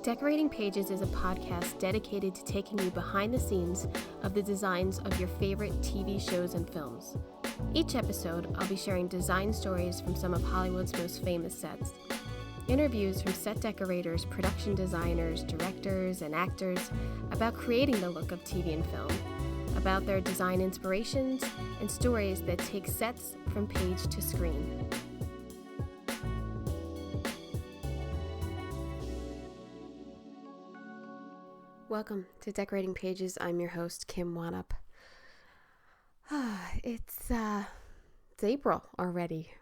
Decorating Pages is a podcast dedicated to taking you behind the scenes of the designs of your favorite TV shows and films. Each episode, I'll be sharing design stories from some of Hollywood's most famous sets. Interviews from set decorators, production designers, directors, and actors about creating the look of TV and film, about their design inspirations, and stories that take sets from page to screen. Welcome to Decorating Pages. I'm your host, Kim Wanup. It's April already.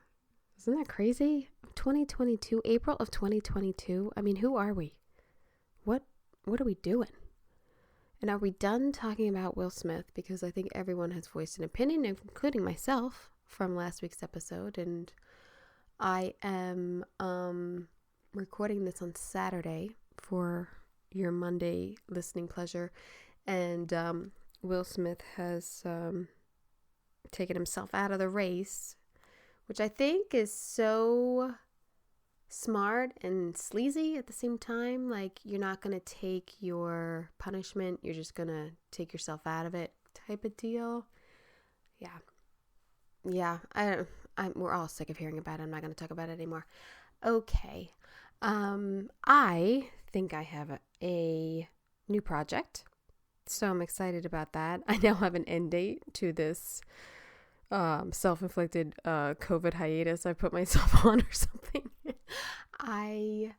Isn't that crazy? 2022, April of 2022. I mean, who are we? What are we doing? And are we done talking about Will Smith? Because I think everyone has voiced an opinion, including myself, from last week's episode. And I am recording this on Saturday for your Monday listening pleasure. And Will Smith has taken himself out of the race, which I think is so smart and sleazy at the same time. Like, you're not going to take your punishment, you're just going to take yourself out of it type of deal. Yeah, we're all sick of hearing about it. I'm not going to talk about it anymore. Okay. I think I have a new project, so I'm excited about that. I now have an end date to this self-inflicted COVID hiatus I put myself on or something. I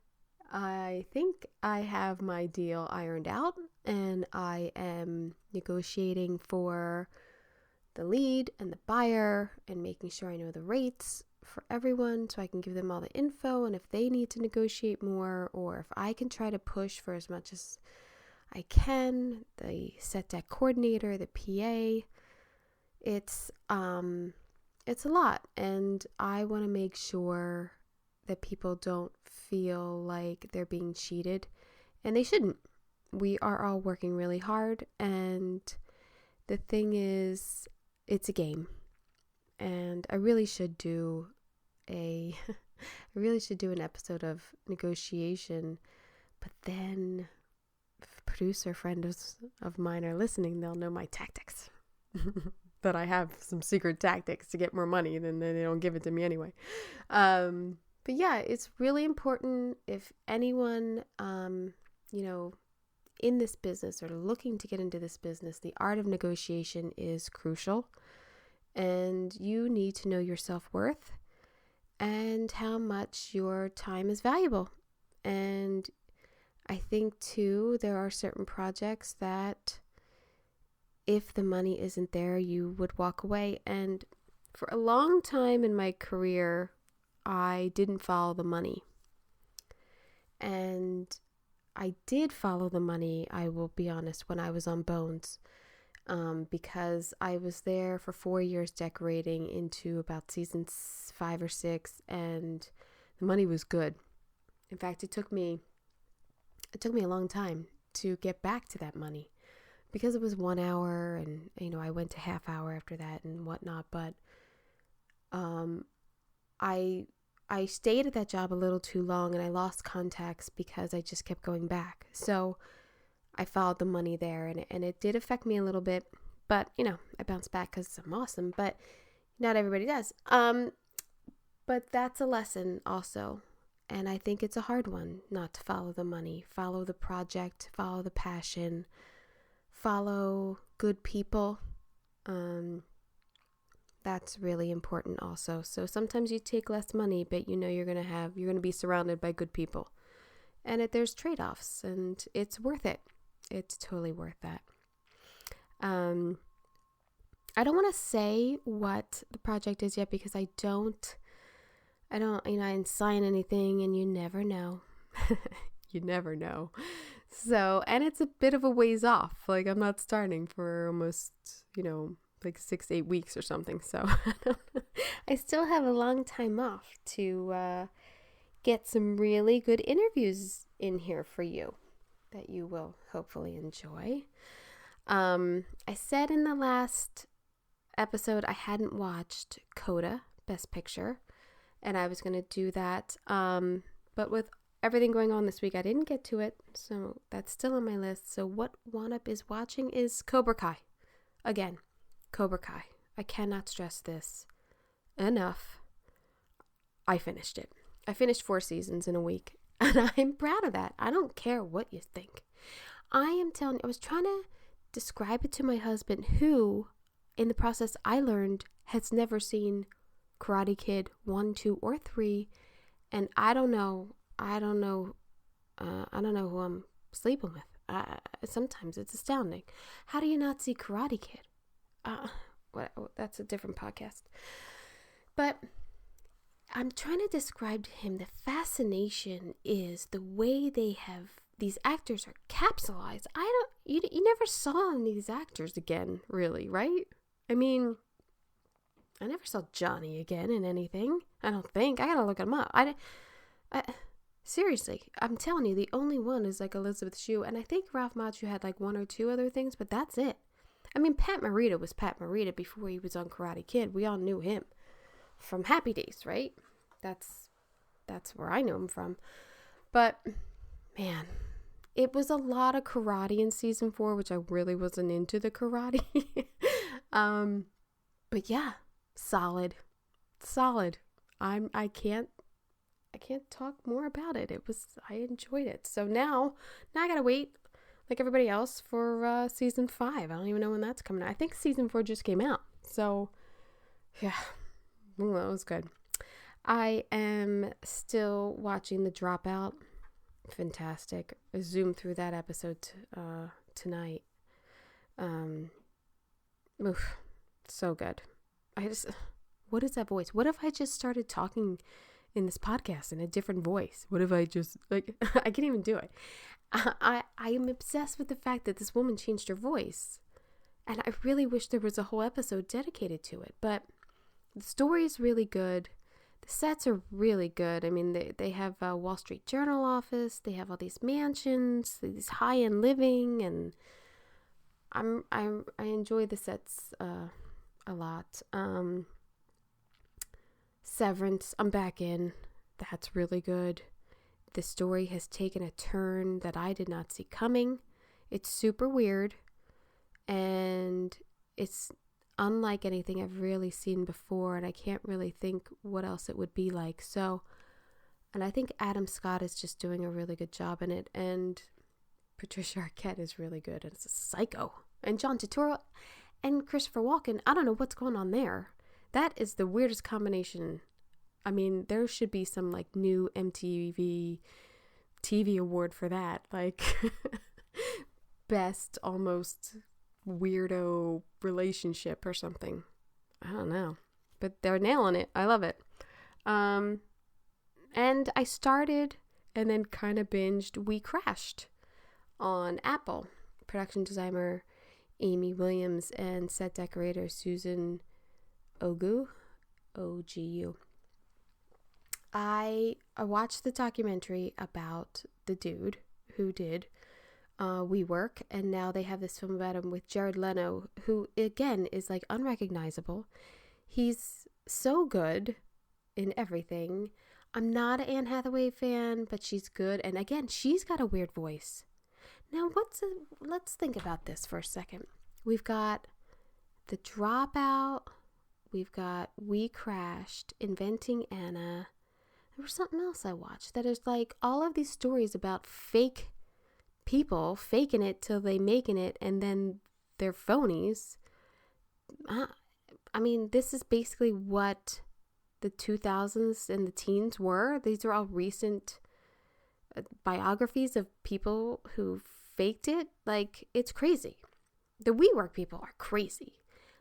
think I have my deal ironed out, and I am negotiating for the lead and the buyer and making sure I know the rates for everyone so I can give them all the info, and if they need to negotiate more or if I can try to push for as much as I can, the set deck coordinator, the PA, it's a lot, and I want to make sure that people don't feel like they're being cheated, and they shouldn't. We are all working really hard, and the thing is, it's a game, and I really should do an episode of negotiation, but then if producer friends of mine are listening, they'll know my tactics. That I have some secret tactics to get more money, then they don't give it to me anyway. But yeah, it's really important if anyone, in this business or looking to get into this business, the art of negotiation is crucial, and you need to know your self-worth and how much your time is valuable. And I think too, there are certain projects that if the money isn't there, you would walk away. And for a long time in my career, I didn't follow the money. And I did follow the money, I will be honest, when I was on Bones, because I was there for 4 years decorating into about season 5 or 6, and the money was good. In fact, it took me a long time to get back to that money, because it was 1 hour, and I went to half hour after that and whatnot. But I stayed at that job a little too long, and I lost contacts because I just kept going back. So I followed the money there, and it did affect me a little bit, but I bounced back because I'm awesome. But not everybody does. But that's a lesson also, and I think it's a hard one not to follow the money, follow the project, follow the passion. Follow good people. That's really important also. So sometimes you take less money, but you're going to be surrounded by good people. And there's trade-offs, and it's worth it. It's totally worth that. I don't want to say what the project is yet, because I didn't sign anything, and you never know. You never know. So, and it's a bit of a ways off. Like, I'm not starting for almost, 6-8 weeks or something. So I still have a long time off to get some really good interviews in here for you that you will hopefully enjoy. I said in the last episode I hadn't watched Coda, Best Picture, and I was going to do that. But with everything going on this week. I didn't get to it, so that's still on my list. So what Wandup is watching is Cobra Kai. Again, Cobra Kai. I cannot stress this enough. I finished it. I finished 4 seasons in a week, and I'm proud of that. I don't care what you think. I was trying to describe it to my husband, who, in the process, I learned has never seen Karate Kid 1, 2, or 3, and I don't know who I'm sleeping with. Sometimes it's astounding. How do you not see Karate Kid? That's a different podcast. But I'm trying to describe to him the fascination is the way these actors are capsulized. You never saw any of these actors again, really, right? I mean, I never saw Johnny again in anything. I don't think. I gotta look him up. Seriously, I'm telling you, the only one is like Elizabeth Shue, and I think Ralph Macchio had like 1 or 2 other things, but that's it. I mean, Pat Morita was Pat Morita before he was on Karate Kid. We all knew him from Happy Days, right? That's where I know him from. But man, it was a lot of karate in season 4, which I really wasn't into the karate. But yeah, solid. I can't talk more about it. I enjoyed it. So now I gotta wait, like everybody else, for season 5. I don't even know when that's coming out. I think season 4 just came out. So yeah, well, that was good. I am still watching The Dropout. Fantastic. I zoomed through that episode tonight. So good. What is that voice? What if I just started talking in this podcast in a different voice? What if I just, like, I can't even do it. I am obsessed with the fact that this woman changed her voice. And I really wish there was a whole episode dedicated to it. But the story is really good. The sets are really good. I mean, they have a Wall Street Journal office. They have all these mansions, these high-end living, and I enjoy the sets a lot. Severance, I'm back in. That's really good. The story has taken a turn that I did not see coming. It's super weird, and it's unlike anything I've really seen before, and I can't really think what else it would be like. So, and I think Adam Scott is just doing a really good job in it, and Patricia Arquette is really good, and it's a psycho. And John Turturro and Christopher Walken, I don't know what's going on there. That is the weirdest combination. I mean, there should be some like new MTV TV award for that, like best almost weirdo relationship or something. I don't know, but they're nailing it. I love it. And I started and then kind of binged We Crashed on Apple. Production designer Amy Williams and set decorator Susan Ogu. I watched the documentary about the dude who did WeWork, and now they have this film about him with Jared Leto, who again is like unrecognizable. He's so good in everything. I'm not an Anne Hathaway fan, but she's good, and again, she's got a weird voice. Now, let's think about this for a second. We've got The Dropout, we've got We Crashed, Inventing Anna. There was something else I watched that is like all of these stories about fake people faking it till they making it, and then they're phonies. I mean, this is basically what the 2000s and the teens were. These are all recent biographies of people who faked it. Like, it's crazy. The WeWork people are crazy.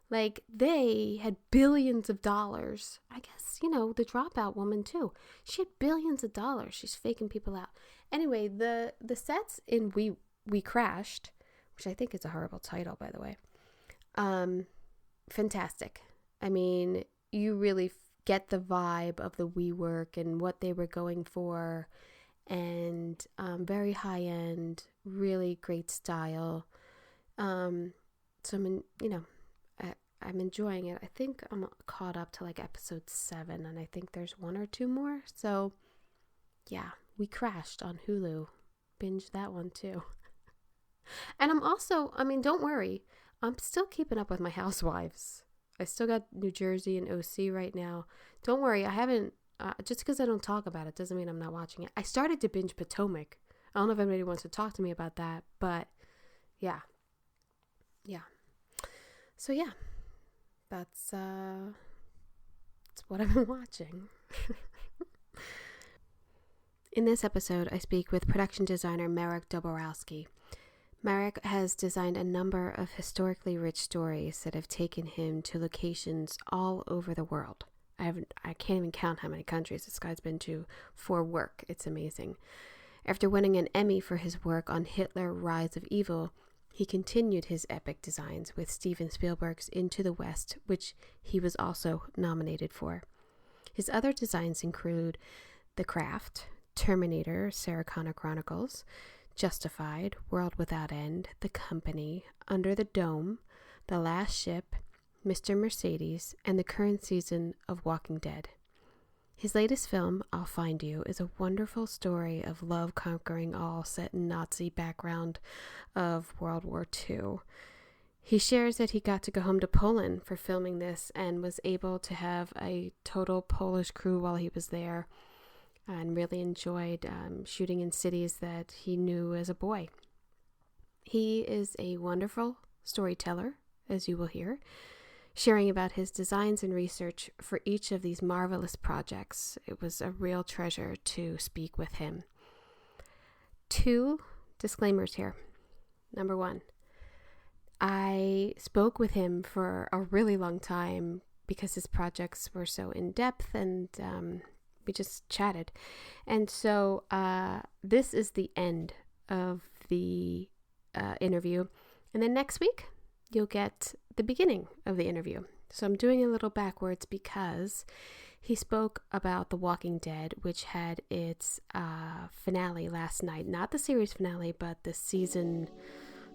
Like, they had billions of dollars. I guess, the Dropout woman too. She had billions of dollars. She's faking people out. Anyway, the sets in We Crashed, which I think is a horrible title, by the way, fantastic. I mean, you really get the vibe of the WeWork and what they were going for, and very high end, really great style. So I'm enjoying it. I think I'm caught up to like episode 7, and I think there's 1 or 2 more. So yeah, We Crashed on Hulu. Binge that one too. And I'm also, don't worry, I'm still keeping up with my Housewives. I still got New Jersey and OC right now. Don't worry, I haven't, just because I don't talk about it doesn't mean I'm not watching it. I started to binge Potomac. I don't know if anybody wants to talk to me about that, but yeah. So yeah, that's what I've been watching. In this episode, I speak with production designer Marek Dobrowolski. Marek has designed a number of historically rich stories that have taken him to locations all over the world. I can't even count how many countries this guy's been to for work. It's amazing. After winning an Emmy for his work on Hitler: Rise of Evil, he continued his epic designs with Steven Spielberg's Into the West, which he was also nominated for. His other designs include The Craft, Terminator, Sarah Connor Chronicles, Justified, World Without End, The Company, Under the Dome, The Last Ship, Mr. Mercedes, and the current season of Walking Dead. His latest film, I'll Find You, is a wonderful story of love conquering all set in Nazi background of World War II. He shares that he got to go home to Poland for filming this and was able to have a total Polish crew while he was there, and really enjoyed shooting in cities that he knew as a boy. He is a wonderful storyteller, as you will hear, sharing about his designs and research for each of these marvelous projects. It was a real treasure to speak with him. 2 disclaimers here. Number 1, I spoke with him for a really long time because his projects were so in-depth, and we just chatted. And so this is the end of the interview. And then next week, you'll get the beginning of the interview. So I'm doing a little backwards because he spoke about The Walking Dead, which had its finale last night. Not the series finale, but the season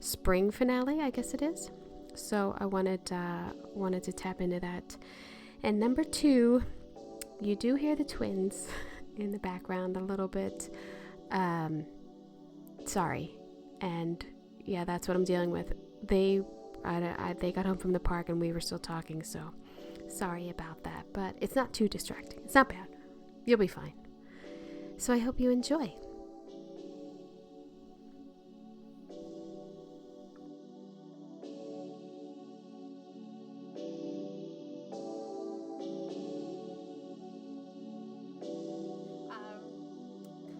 spring finale, I guess it is. So I wanted to tap into that. And number 2, you do hear the twins in the background a little bit. Sorry. And yeah, that's what I'm dealing with. They got home from the park and we were still talking, so sorry about that. But it's not too distracting. It's not bad. You'll be fine. So I hope you enjoy.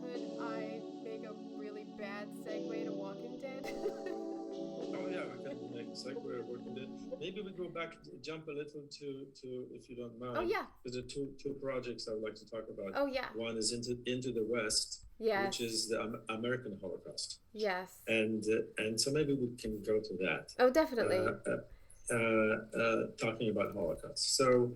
Could I make a really bad segue to Walking Dead? Oh yeah, we can make a segue of Walking Dead. Maybe we go back, jump a little to if you don't mind. Oh yeah. There's two projects I would like to talk about. Oh yeah. One is Into the West, yes, which is the American Holocaust. Yes. And so maybe we can go to that. Oh, definitely. Talking about Holocaust. So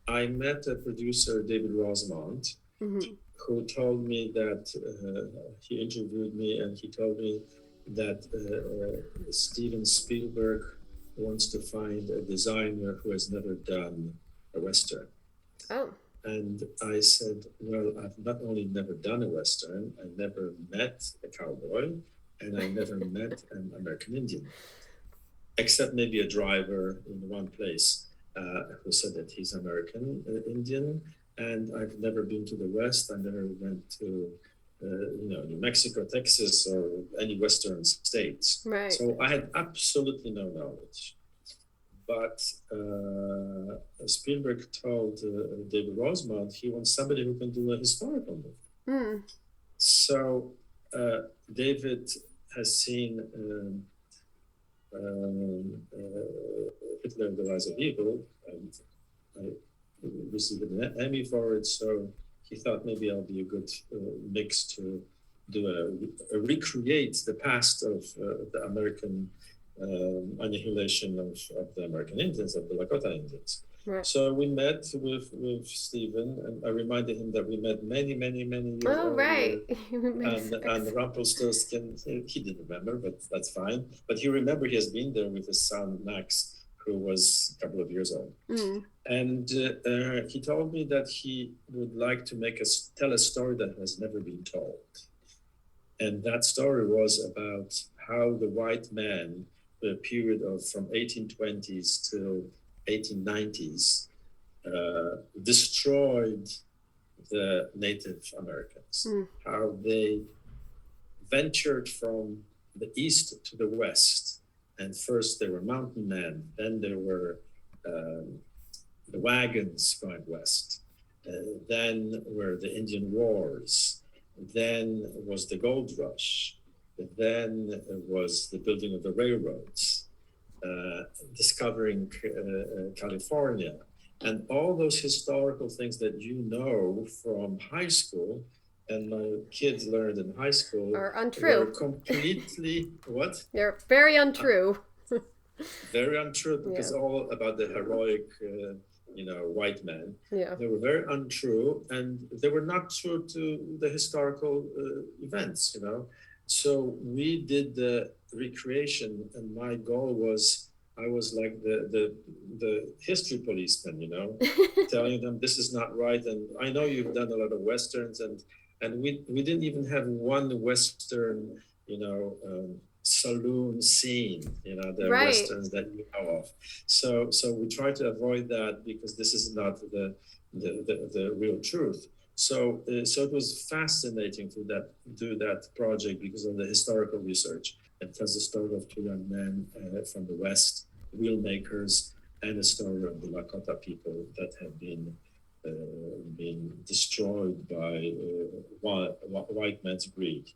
I met a producer, David Rosemont, who told me that he interviewed me, and he told me that Steven Spielberg wants to find a designer who has never done a Western. Oh. And I said, well, I've not only never done a Western, I never met a cowboy, and I never met an American Indian, except maybe a driver in one place who said that he's American Indian. And I've never been to the West. I never went to New Mexico, Texas, or any Western states. Right. So I had absolutely no knowledge. But Spielberg told David Rosemont he wants somebody who can do a historical movie. So David has seen Hitler: The Rise of Evil, and I received an Emmy for it. So he thought maybe I'll be a good mix to do a recreate the past of the American annihilation of the American Indians, of the Lakota Indians. Right. So we met with Steven, and I reminded him that we met many years Oh, earlier. right. And Rumpelstiltskin, he didn't remember, but that's fine. But he remembered he has been there with his son, Max, who was a couple of years old. Mm. And he told me that he would like to tell a story that has never been told. And that story was about how the white man, the period of from 1820s to 1890s, destroyed the Native Americans, how they ventured from the east to the west. And first they were mountain men, then there were the wagons going west, then were the Indian Wars, then was the gold rush, then was the building of the railroads, discovering California, and all those historical things that you know from high school and my kids learned in high school are untrue. Were completely what? They're very untrue. Very untrue, because all about the heroic, white men. Yeah. They were very untrue, and they were not true to the historical events, So we did the recreation, and my goal was, I was like the history policeman, telling them this is not right. And I know you've done a lot of Westerns, and we didn't even have one Western, saloon scene, the right. Westerns that you know of. So we try to avoid that, because this is not the real truth. So it was fascinating to do that project because of the historical research. It tells the story of two young men from the West, wheel makers, and the story of the Lakota people that have been destroyed by white man's greed.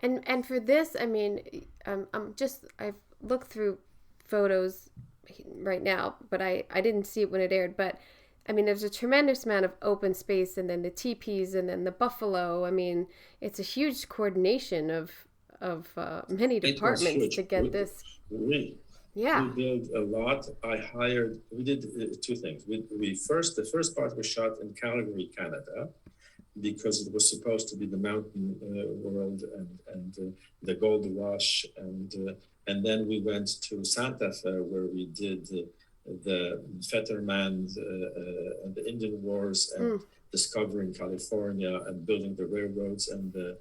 And for this, I mean, I've looked through photos right now, but I didn't see it when it aired. But I mean, there's a tremendous amount of open space, and then the teepees, and then the buffalo. I mean, it's a huge coordination of many departments to get this. We built a lot. We did two things. The first part was shot in Calgary, Canada, because it was supposed to be the mountain world and the gold rush, and then we went to Santa Fe, where we did the Fetterman and the Indian Wars, and discovering California and building the railroads, and the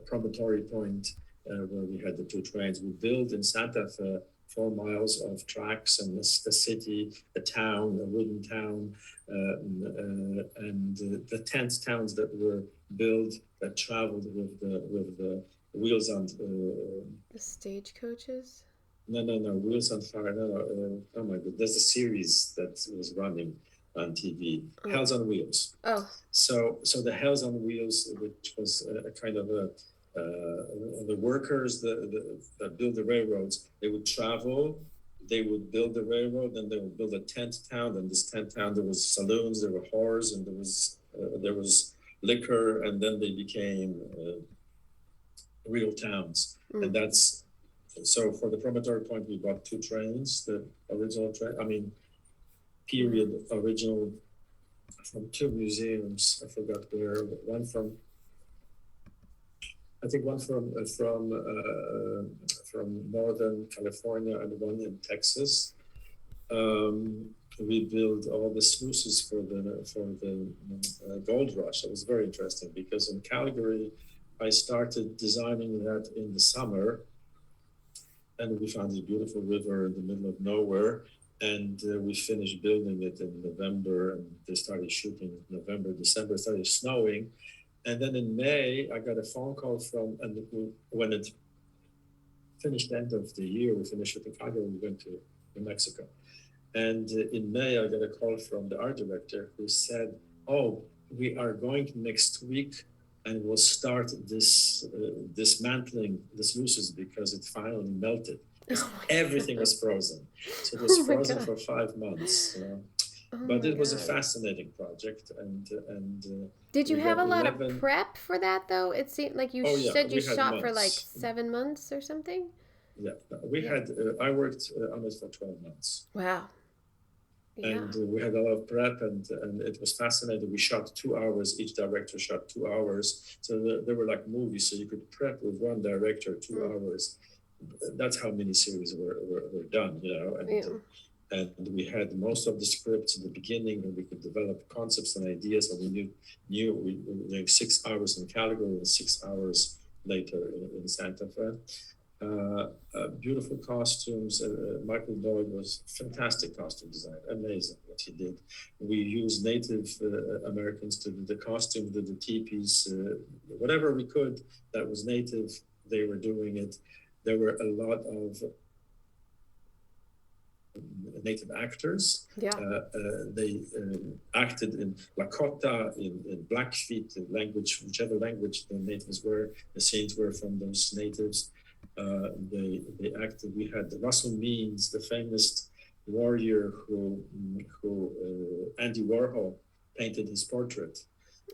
Promontory Point, where we had the two trains. We built in Santa Fe 4 miles of tracks, and the city, the town, a wooden town, and the 10 towns that were built, that traveled with the wheels on the stagecoaches. No, Wheels on Fire. No. Oh my God, there's a series that was running on TV, Hells on Wheels. Oh. So the Hells on Wheels, which was a kind of the workers that build the railroads, they would travel, they would build the railroad, then they would build a tent town. And this tent town, there was saloons, there were whores, and there was liquor, and then they became real towns. And that's, so for the Promontory Point, we bought 2 trains, the original train, period original, from 2 museums. I forgot where, one from Northern California and one in Texas. We built all the sluices for the gold rush. It was very interesting, because in Calgary, I started designing that in the summer, and we found this beautiful river in the middle of nowhere, and we finished building it in November, and they started shooting in November, December. It started snowing. And then in May, I got a phone call when it finished the end of the year, we finished shooting Calgary, we went to New Mexico. And in May, I got a call from the art director, who said, "Oh, we are going next week, and we'll start dismantling the sluices, because it finally melted." Everything was frozen. So it was frozen for 5 months. But it was a fascinating project, and did you have a lot of prep for that, though? It seemed like you said you shot months. For like 7 months or something. Yeah, I worked on it for 12 months. Wow. Yeah. And we had a lot of prep, and it was fascinating. We shot 2 hours. Each director shot 2 hours. So they were like movies. So you could prep with one director 2 hours. That's how many series were done, and we had most of the scripts in the beginning, and we could develop concepts and ideas, and we were doing 6 hours in Calgary and 6 hours later in Santa Fe. Beautiful costumes. Michael Doyle was fantastic costume designer, amazing what he did. We used Native Americans to do the costume, the teepees, whatever we could that was Native, they were doing it. There were a lot of Native actors. Yeah. They acted in Lakota, in Blackfeet language, whichever language the natives were. The scenes were from those natives. They acted. We had Russell Means, the famous warrior who Andy Warhol painted his portrait.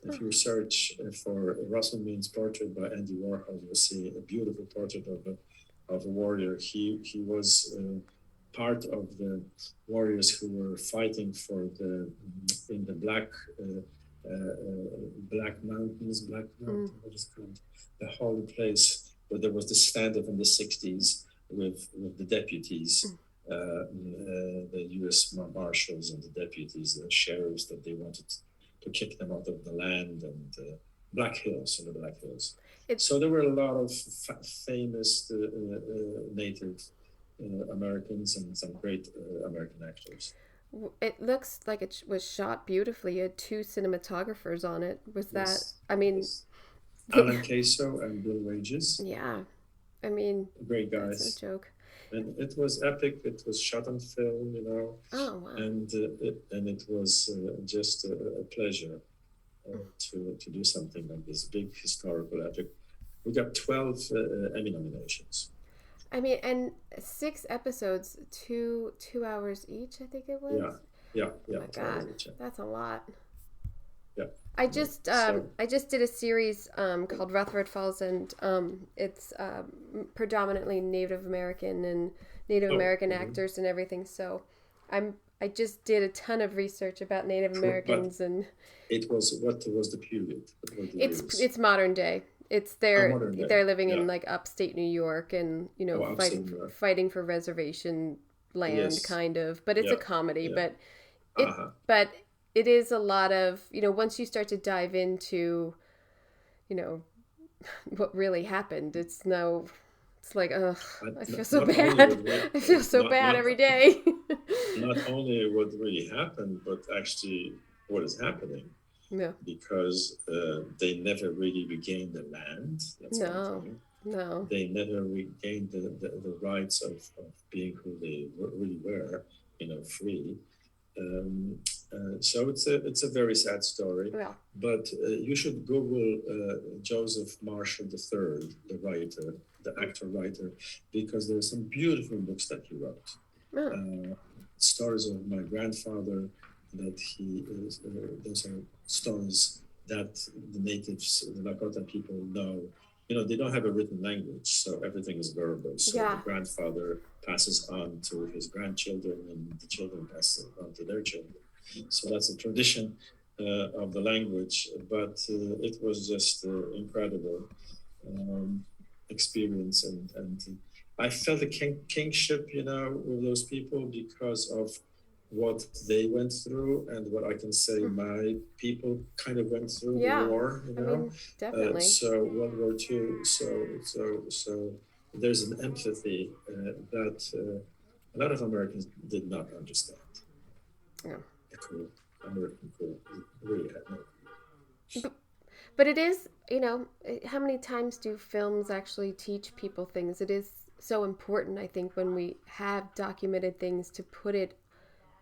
If you search for Russell Means portrait by Andy Warhol, you'll see a beautiful portrait of a warrior. He was part of the warriors who were fighting in the Black Mountains, what is it called? The holy place where there was the stand-up in the 60s with the deputies, the U.S. marshals and the deputies, the sheriffs, that they wanted to kick them out of the land, and Black Hills, in the Black Hills. So there were a lot of famous Native Americans and some great American actors. It looks like it was shot beautifully. You had 2 cinematographers on it. Was Yes. that, I mean... Yes. Alan Caso and Bill Wages. Yeah. I mean... Great guys. That's no joke. And it was epic. It was shot on film, you know. Oh, wow. And it was just a pleasure to do something like this big historical epic. We got 12 Emmy nominations. I mean, and 6 episodes, 2 hours each, I think it was. Yeah. Oh my God, that's a lot. Yeah. I just did a series called Rutherford Falls, and it's predominantly Native American and Native American actors and everything. So I just did a ton of research about Native Americans, and it was what was the period? It's modern day. It's they're living in like upstate New York, and you know, fighting for reservation land, kind of. But it's a comedy. But it is a lot of, you know, once you start to dive into, you know, what really happened, it's like, ugh, I feel so bad. I feel so bad every day. Not only what really happened, but actually what is happening. Yeah. Because they never really regained the land. That's one thing. No. They never regained the rights of being who they really were, you know, free. So it's a very sad story. Yeah. But you should Google Joseph Marshall III, the writer, the actor-writer, because there are some beautiful books that he wrote. Oh. Stories of my grandfather, that he is, those are stories that the natives, the Lakota people know. You know, they don't have a written language, so everything is verbal. So the grandfather passes on to his grandchildren, and the children pass it on to their children. So that's a tradition of the language, but it was just incredible experience, and I felt a kingship, you know, with those people because of what they went through and what I can say my people kind of went through the war, you know. I mean, definitely. So World War II. So there's an empathy that a lot of Americans did not understand. Yeah. American cool really had no. But it is, you know, how many times do films actually teach people things? It is so important, I think, when we have documented things, to put it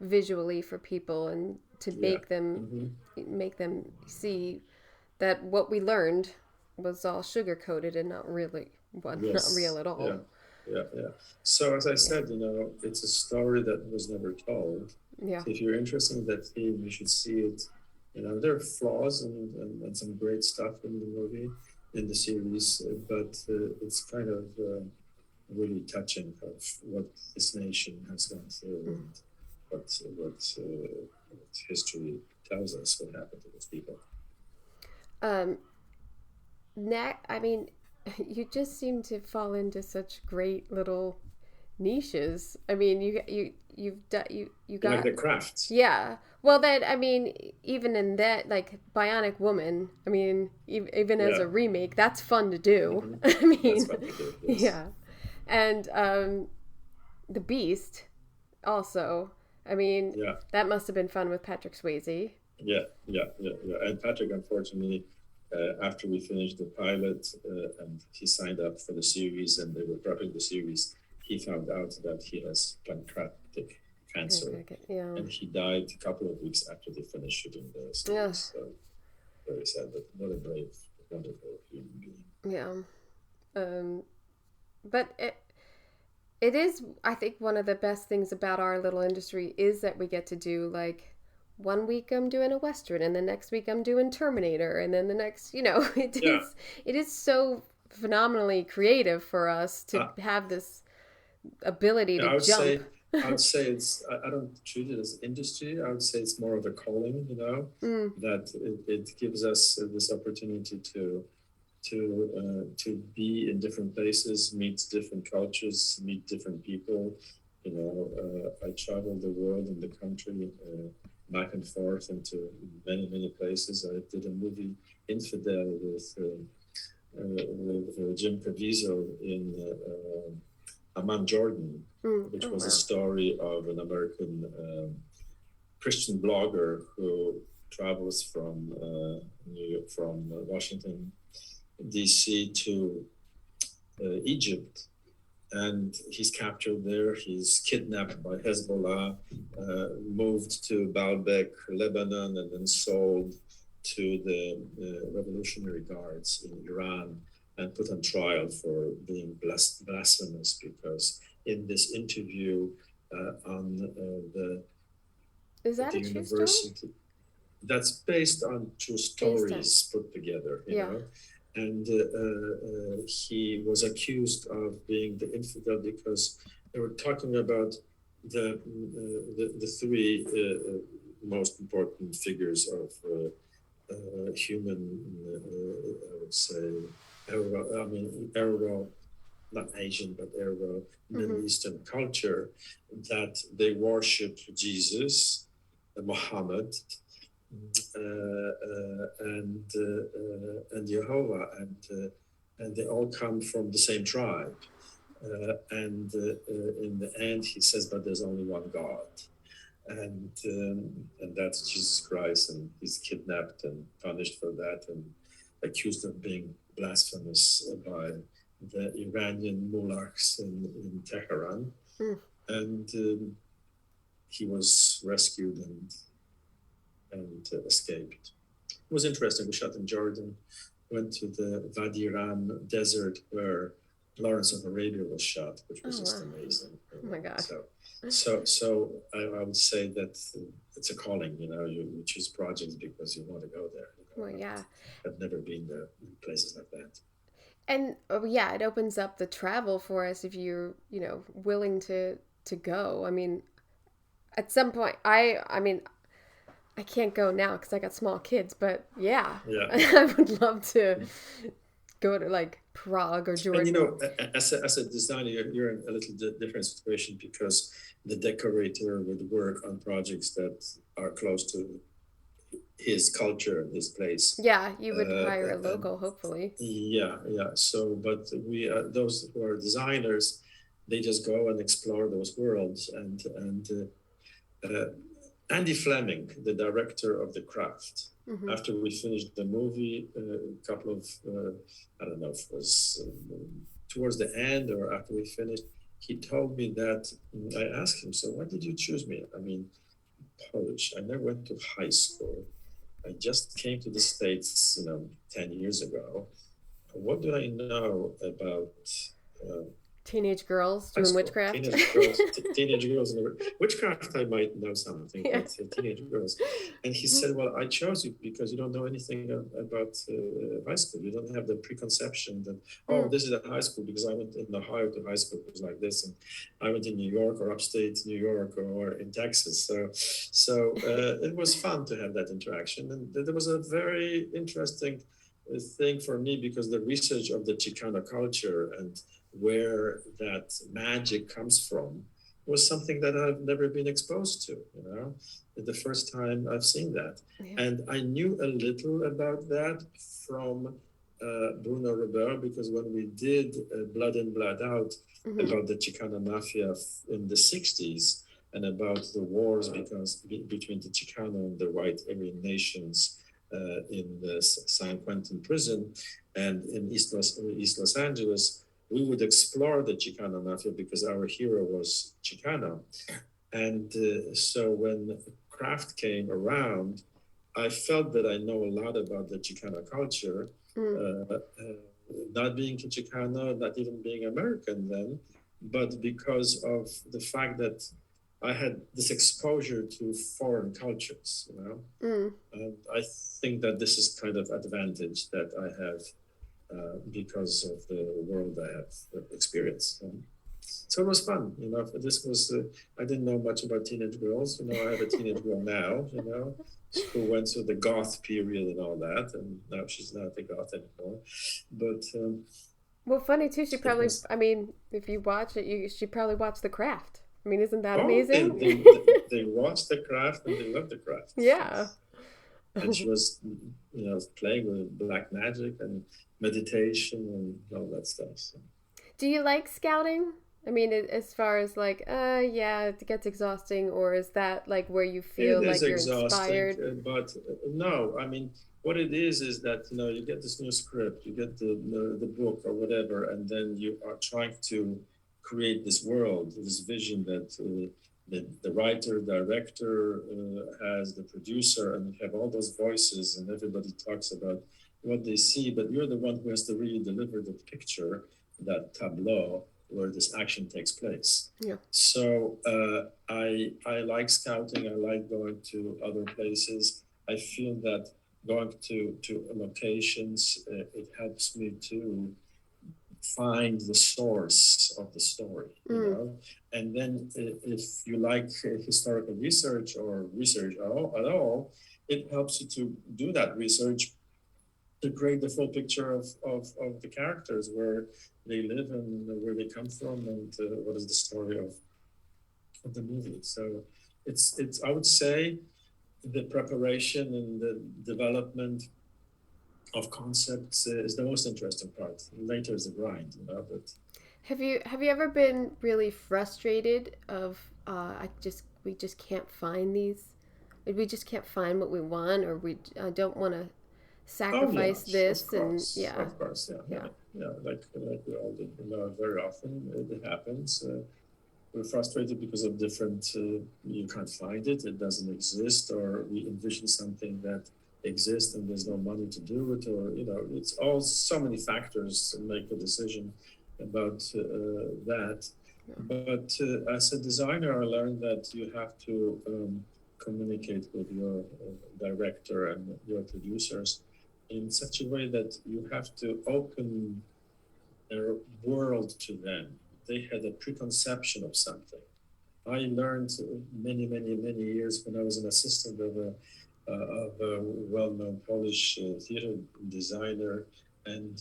visually for people and to make them see that what we learned was all sugar coated and not really not real at all. Yeah. So as I said, you know, it's a story that was never told. Yeah. So if you're interested in that theme, you should see it. You know, there are flaws and some great stuff in the movie, in the series, but it's kind of really touching of what this nation has gone through and what history tells us what happened to those people. I mean, you just seem to fall into such great little niches. I mean, you've done you got like the crafts. yeah. Well, that I mean, even in that, like Bionic Woman. I mean, even as Yeah. a remake, that's fun to do. Hmm. I That's mean, what we do. Yes. yeah, and the Beast also. I mean, Yeah. that must have been fun with Patrick Swayze. Yeah. And Patrick, unfortunately, after we finished the pilot and he signed up for the series and they were prepping the series, he found out that he has pancreatic cancer, Yeah. and he died a couple of weeks after they finished shooting the Yeah. series. So very sad, but what a brave, wonderful human being. Yeah. But it is, I think, one of the best things about our little industry is that we get to do like 1 week I'm doing a Western and the next week I'm doing Terminator and then the next, Yeah. it is so phenomenally creative for us to have this ability Yeah, to jump. I would say I don't treat it as industry. I would say it's more of a calling, that it gives us this opportunity to be in different places, meet different cultures, meet different people. I traveled the world and the country back and forth into many places. I did a movie, Infidel, with Jim Caviezel in Amman, Jordan, which was a story of an American Christian blogger who travels from Washington, D.C. to Egypt, and he's captured there. He's kidnapped by Hezbollah, moved to Baalbek, Lebanon, and then sold to the Revolutionary Guards in Iran and put on trial for being blasphemous, because in this interview on Is that the a true university, story? that's based on true stories put together, know. And he was accused of being the infidel because they were talking about the three most important figures of human, I would say, Arab, not Asian, but Arab, Middle Eastern culture, that they worship Jesus, Muhammad, and Jehovah, and they all come from the same tribe. And in the end, he says, but there's only one God. And that's Jesus Christ, and he's kidnapped and punished for that and accused of being blasphemous by the Iranian mullahs in Tehran. And he was rescued and escaped. It was interesting. We shot in Jordan, went to the Wadi Ram desert where Lawrence of Arabia was shot, which was just amazing. Oh my God. So I would say that it's a calling, you choose projects because you want to go there. Well, yeah. I've never been there in places like that. And it opens up the travel for us if you're, willing to go. I mean, at some point, I mean, I can't go now because I got small kids, but I would love to go to like Prague or Jordan. And as a designer, you're in a little different situation because the decorator would work on projects that are close to his culture, his place. Yeah, you would hire a local, hopefully. Yeah. So, but we those who are designers, they just go and explore those worlds. And Andy Fleming, the director of The Craft, after we finished the movie, a couple of, I don't know if it was towards the end or after we finished, he told me that, I asked him, so why did you choose me? I mean, Polish. I never went to high school. I just came to the States, 10 years ago. What do I know about teenage girls doing witchcraft? Teenage girls. Witchcraft, I might know something, but teenage girls. And he said, well, I chose you because you don't know anything about high school. You don't have the preconception that, this is a high school, because I went in Ohio to high school. It was like this. And I went in New York or upstate New York or in Texas. So it was fun to have that interaction. And there was a very interesting thing for me, because the research of the Chicano culture and where that magic comes from was something that I've never been exposed to, you know, the first time I've seen that. Yeah. And I knew a little about that from Bruno Robert, because when we did Blood In, Blood Out, about the Chicano mafia in the 60s, and about the wars between the Chicano and the white Aryan nations in the San Quentin prison and in East Los Angeles, we would explore the Chicano mafia because our hero was Chicano. And so when Craft came around, I felt that I know a lot about the Chicano culture, not being Chicano, not even being American then, but because of the fact that I had this exposure to foreign cultures, you know. And I think that this is kind of advantage that I have because of the world I have experienced. So it was fun, you know. This was I didn't know much about teenage girls, you know. I have a teenage girl now, you know, who went through the goth period and all that, and now she's not a goth anymore. But well, funny too. She probably, was, I mean, if you watch it, she probably watched The Craft. I mean, isn't that oh, amazing? they watched The Craft and they loved The Craft. Yeah. And she was, you know, playing with black magic and meditation and all that stuff. So. Do you like scouting? I mean, as far as like, yeah, it gets exhausting, or is that like where you feel like you're inspired? But no, I mean, what it is that, you know, you get this new script, you get the book or whatever, and then you are trying to create this world, this vision that the writer, director has, the producer, and you have all those voices, and everybody talks about what they see, but you're the one who has to really deliver the picture, that tableau where this action takes place. Yeah. So I like scouting. I like going to other places. I feel that going to locations, it helps me to find the source of the story, you know. And then if you like historical research or research at all, it helps you to do that research to create the full picture of the characters, where they live and where they come from, and what is the story of the movie. So it's I would say the preparation and the development of concepts is the most interesting part. Later is the grind, you know. But have you ever been really frustrated of we just can't find we just can't find what we want, or we don't want to sacrifice this, of course, and yeah, of course, like we all do, you know, very often it happens. We're frustrated because of different, you can't find it, it doesn't exist, or we envision something that exists and there's no money to do it, or, you know, it's all so many factors to make a decision about that. But as a designer, I learned that you have to communicate with your director and your producers in such a way that you have to open their world to them. They had a preconception of something. I learned many years when I was an assistant of a well-known Polish theater designer, and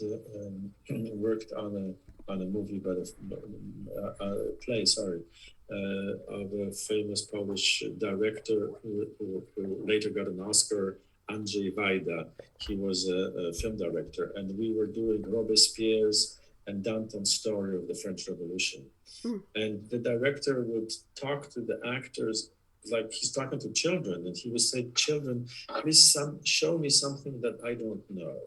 worked on a movie, but a play, of a famous Polish director who later got an Oscar, Andrzej Wajda. He was a film director, and we were doing Robespierre's and Danton's story of the French Revolution. And the director would talk to the actors like he's talking to children, and he would say, "Children, please show me something that I don't know."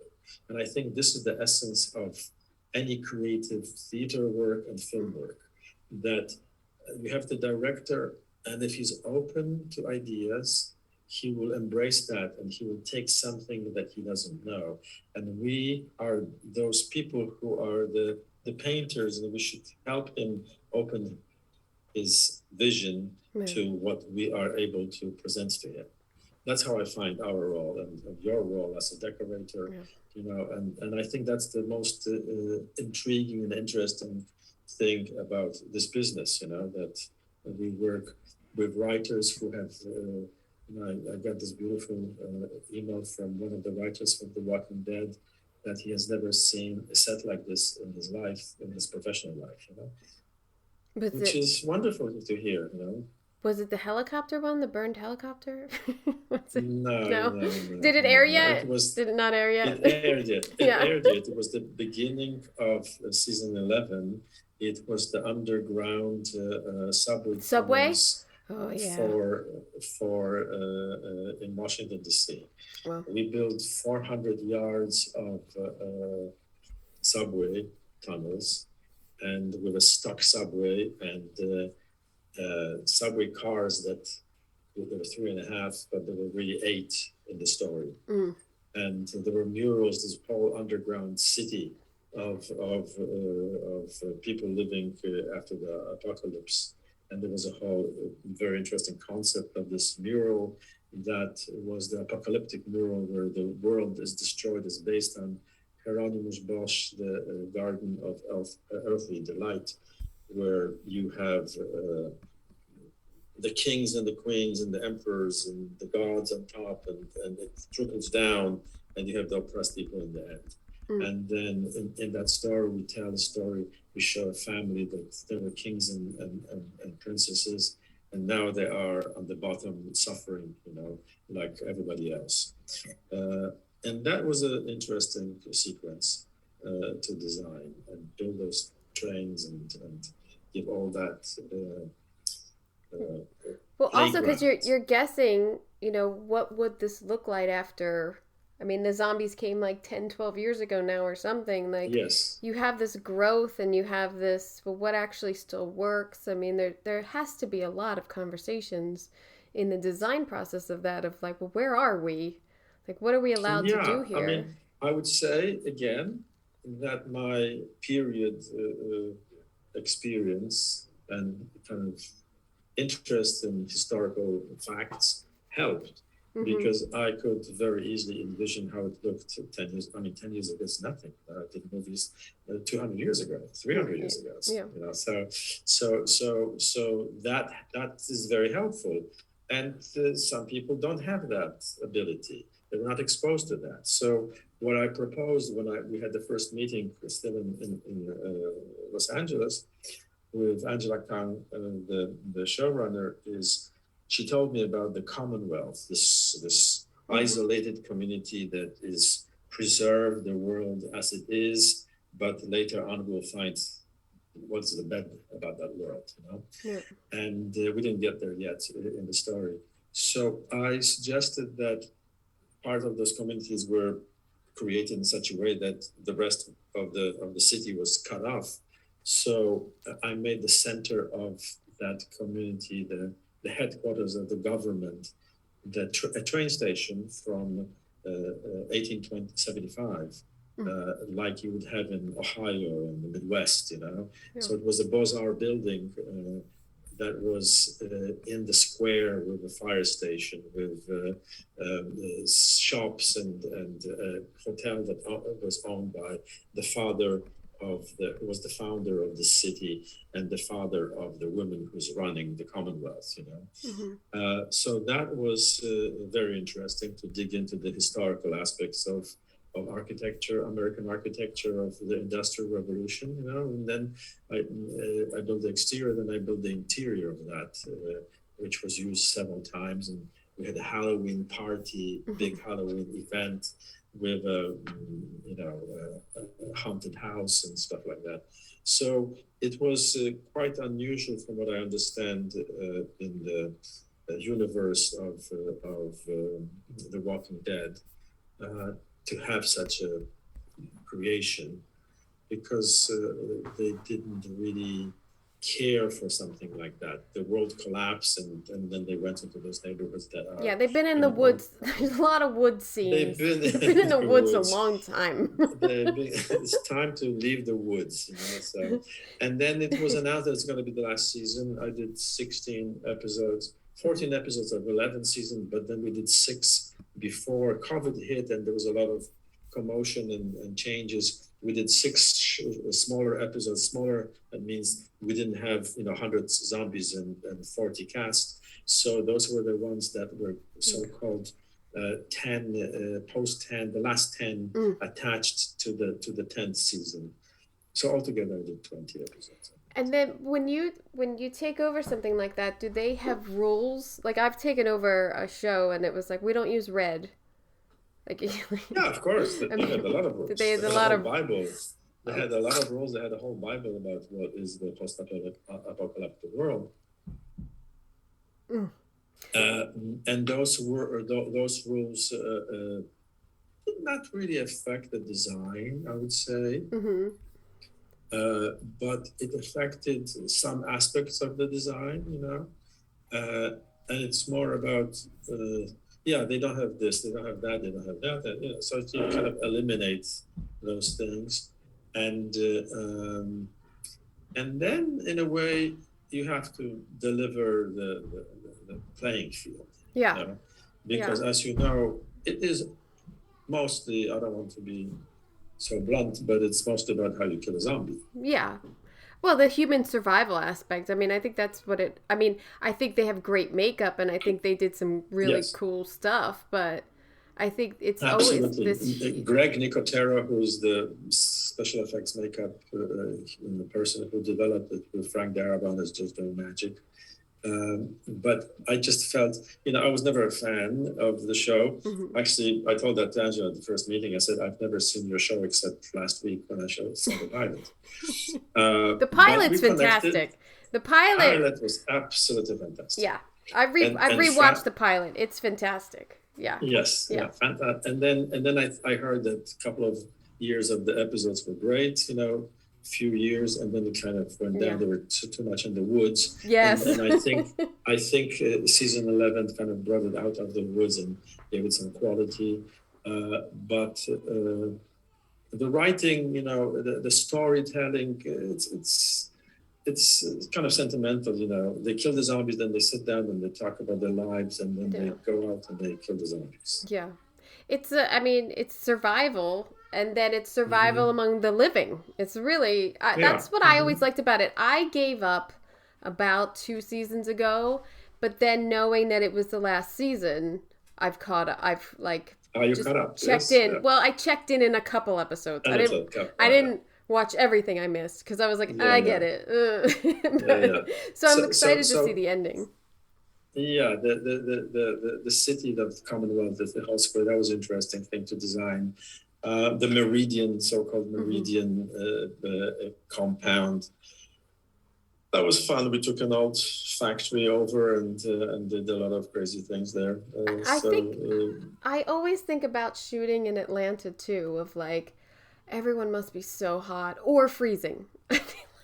And I think this is the essence of any creative theater work and film work, that you have the director, and if he's open to ideas, he will embrace that, and he will take something that he doesn't know. And we are those people who are the painters, and we should help him open his vision to what we are able to present to him. That's how I find our role and your role as a decorator, you know, and I think that's the most intriguing and interesting thing about this business, you know, that we work with writers who have, you know, I got this beautiful email from one of the writers of The Walking Dead, that he has never seen a set like this in his life, in his professional life, which is wonderful to hear, Was it the helicopter one, the burned helicopter? No. Did it air yet? Did it not air yet? It aired yet. Yeah. Aired yet. It was the beginning of season 11. It was the underground subway. Oh yeah. For in Washington D.C. Wow. We built 400 yards of subway tunnels, and with a stock subway and subway cars that there were 3.5, but there were really 8 in the story. And there were murals, this whole underground city of people living after the apocalypse. And there was a whole very interesting concept of this mural that was the apocalyptic mural where the world is destroyed, is based on Hieronymus Bosch, the Garden of Earthly Delight, where you have the kings and the queens and the emperors and the gods on top, and it trickles down, and you have the oppressed people in the end. And then in that story, we tell the story, we show a family that there were kings and princesses, and now they are on the bottom suffering, like everybody else. And that was an interesting sequence to design and build those trains and give all that. Well, also because you're guessing, what would this look like after? I mean, the zombies came like 10, 12 years ago now or something. Like, yes. You have this growth and you have this, well, what actually still works? I mean, there has to be a lot of conversations in the design process of that, of like, well, where are we? Like, what are we allowed to do here? I mean, I would say, again, that my period experience and kind of interest in historical facts helped. Because I could very easily envision how it looked 10 years. I mean, 10 years ago is nothing. I did movies 200 years ago, 300 years ago. Yeah. So that is very helpful. And some people don't have that ability. They're not exposed to that. So what I proposed when we had the first meeting, still in Los Angeles, with Angela Kang, the showrunner, is she told me about the Commonwealth, this isolated community that is preserved the world as it is, but later on we'll find what's the bad about that world, Yeah. And we didn't get there yet in the story. So I suggested that part of those communities were created in such a way that the rest of the city was cut off. So I made the center of that community, the headquarters of the government, a train station from 1875, like you would have in Ohio and the Midwest, Yeah. So it was a Beaux-Arts building that was in the square with a fire station, with shops and a hotel that was owned by the father who was the founder of the city and the father of the woman who's running the Commonwealth, So that was very interesting to dig into the historical aspects of architecture, American architecture of the Industrial Revolution, And then I built the exterior, then I built the interior of that, which was used several times. And we had a Halloween party, big Halloween event, with a haunted house and stuff like that. So it was quite unusual, from what I understand, in the universe of The Walking Dead, to have such a creation, because they didn't really care for something like that. The world collapsed, and then they went into those neighborhoods that are... Yeah, they've been in the woods. There's a lot of wood scenes. They've been in the woods a long time. It's time to leave the woods, So, and then it was announced that it's going to be the last season. I did 16 episodes, 14 episodes of 11 season, but then we did 6 before COVID hit, and there was a lot of commotion and changes. We did 6 smaller episodes. Smaller, that means we didn't have 100 zombies and 40 cast. So those were the ones that were so-called 10 post 10, the last 10 Mm. attached to the 10th season. So altogether, I did 20 episodes. And then when you take over something like that, do they have rules? Like I've taken over a show and it was like we don't use red. Like Yeah, of course. They had a lot of rules. They had a lot of Bible. They had a lot of rules. They had a whole Bible about what is the post-apocalyptic world. Mm. And those rules did not really affect the design, I would say. Mm-hmm. But it affected some aspects of the design, and it's more about, they don't have this, they don't have that, they don't have that, so you kind of eliminate those things. And then, in a way, you have to deliver the playing field. Yeah. Because, as you know, it is mostly, I don't want to be so blunt, but it's mostly about how you kill a zombie. Yeah. Well, the human survival aspect. I mean, I think that's what it... I mean, I think they have great makeup, and I think they did some really cool stuff, but I think it's always this... Greg Nicotero, who's the special effects makeup the person who developed it with Frank Darabont, is just doing magic. But I just felt, I was never a fan of the show. Mm-hmm. Actually, I told that to Angela at the first meeting. I said, I've never seen your show except last week when I saw the pilot. The pilot's fantastic. The pilot was absolutely fantastic. Yeah. I've rewatched the pilot. It's fantastic. Yeah. Yes. Yeah. Fantastic. And then I heard that a couple of years of the episodes were great, few years, and then it kind of went down. They were too much in the woods. Yes. And I think season 11 kind of brought it out of the woods and gave it some quality. But the writing, the storytelling, it's kind of sentimental. They kill the zombies, then they sit down and they talk about their lives, and then they go out and they kill the zombies. Yeah, it's it's survival. And then it's survival among the living. It's really, that's what I always liked about it. I gave up about 2 seasons ago, but then knowing that it was the last season, I've caught up. I've just caught up. Checked in. Yeah. Well, I checked in a couple episodes. I didn't watch everything I missed because I was like, I get it. So I'm excited to see the ending. Yeah, the city of the Commonwealth, the whole square, that was an interesting thing to design. The Meridian, so-called Meridian compound. That was fun. We took an old factory over and did a lot of crazy things there. I always think about shooting in Atlanta too, of like, everyone must be so hot or freezing.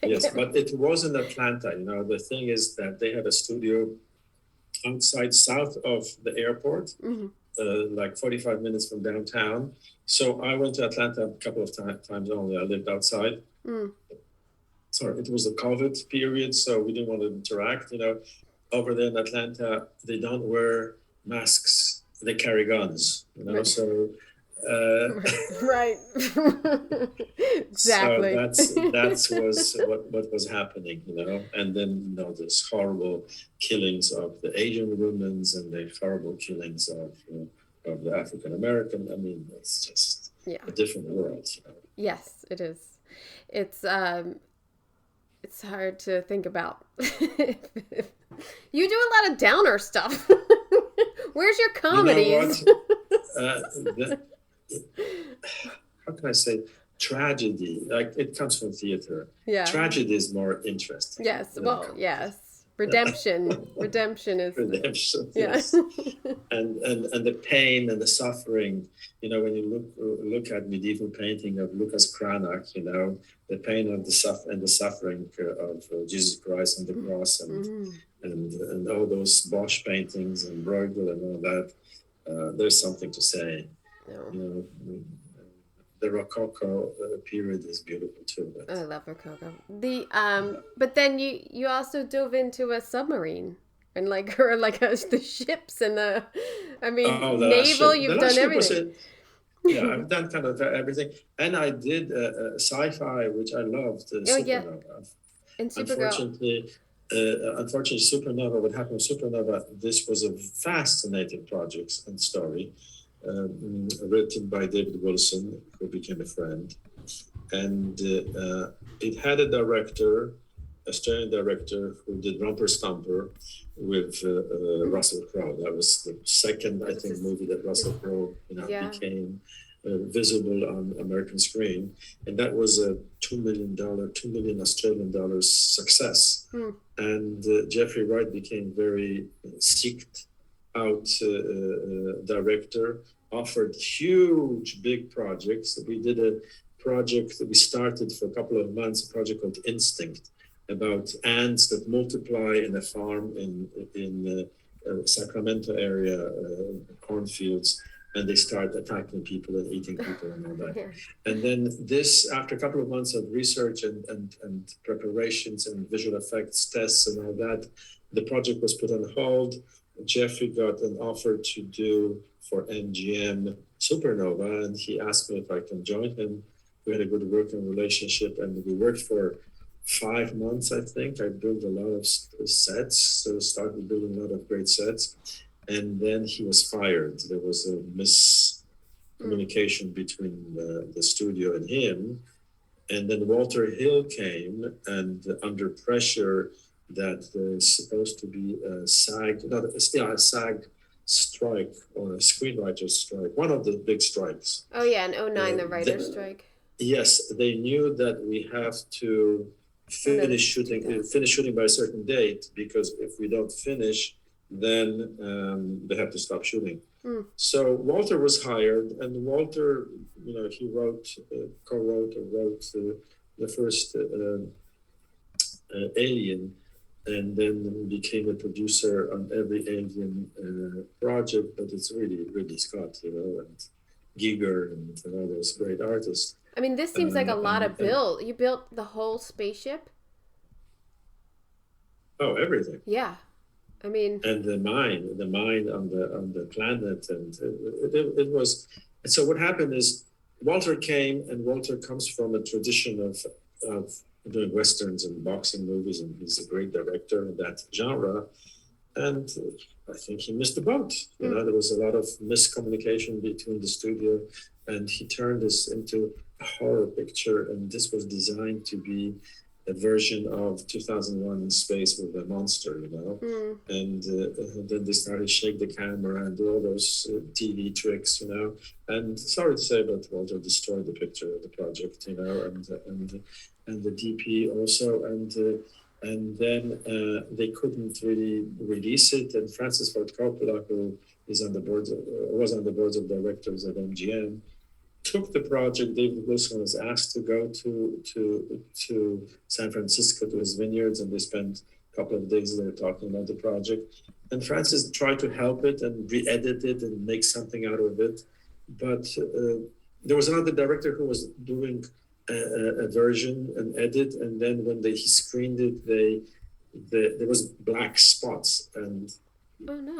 Yes, but it was in Atlanta. The thing is that they had a studio outside south of the airport. Mm-hmm. Like 45 minutes from downtown. So I went to Atlanta a couple of times only. I lived outside. Sorry, it was the COVID period, so we didn't want to interact. Over there in Atlanta, they don't wear masks. They carry guns. Right. So right. Exactly. So that was what was happening. And then there's horrible killings of the Asian women and the horrible killings of the African American. I mean, it's just a different world. Yes, it is. It's hard to think about. You do a lot of downer stuff. Where's your comedies? How can I say? Tragedy, like it comes from theater. Yeah. Tragedy is more interesting. Yes. Well, yes. Redemption is redemption. Yes. and the pain and the suffering. When you look at medieval painting of Lucas Cranach, the pain of the suffering of Jesus Christ on the cross, and all those Bosch paintings and Bruegel and all that. There's something to say. No. The Rococo period is beautiful too. I love Rococo. But then you also dove into a submarine and the ships and the naval. You've done everything. I've done kind of everything, and I did sci-fi, which I loved. And Supergirl. Unfortunately, Unfortunately, Supernova, what happened with Supernova, this was a fascinating project and story written by David Wilson, who became a friend. And it had a director, Australian director, who did Rumper Stumper with Russell Crowe. That was the second, I think, movie that Russell Crowe became visible on American screen, and that was a $2 million Australian dollars success. And Jeffrey Wright became very seeked out director, offered huge big projects. We did a project that we started for a couple of months, a project called Instinct, about ants that multiply in a farm in Sacramento area, cornfields, and they start attacking people and eating people and all that. And then this, after a couple of months of research and preparations and visual effects tests and all that, the project was put on hold. Jeffrey got an offer to do for MGM Supernova, and he asked me if I can join him. We had a good working relationship, and we worked for 5 months, I think. I built a lot of sets, so started building a lot of great sets. And then he was fired. There was a miscommunication between the studio and him. And then Walter Hill came, and under pressure that there's supposed to be a SAG strike or a screenwriter's strike, one of the big strikes. Oh yeah, in 2009, the writer's strike. Yes, they knew that we have to finish shooting by a certain date, because if we don't finish, then they have to stop shooting. So Walter was hired, and Walter, he co-wrote the first Alien, and then became a producer on every Alien project. But it's really Ridley Scott, and Giger and all those great artists. I mean, this seems like a lot of build. You built the whole spaceship? Oh, everything. Yeah. I mean, and the mine on the planet, and it was. And so what happened is Walter came, and Walter comes from a tradition of doing westerns and boxing movies, and he's a great director in that genre. And I think he missed the boat. There was a lot of miscommunication between the studio, and he turned this into a horror picture. And this was designed to be a version of 2001 in Space with a monster, and then they started to shake the camera and do all those TV tricks, and sorry to say, but Walter destroyed the picture of the project, and the DP also, and then they couldn't really release it, and Francis Ford Coppola, who was on the boards of directors at MGM, took the project. David Wilson was asked to go to San Francisco to his vineyards, and they spent a couple of days there talking about the project. And Francis tried to help it and re-edit it and make something out of it. But there was another director who was doing a version, an edit, and then when he screened it, there was black spots, and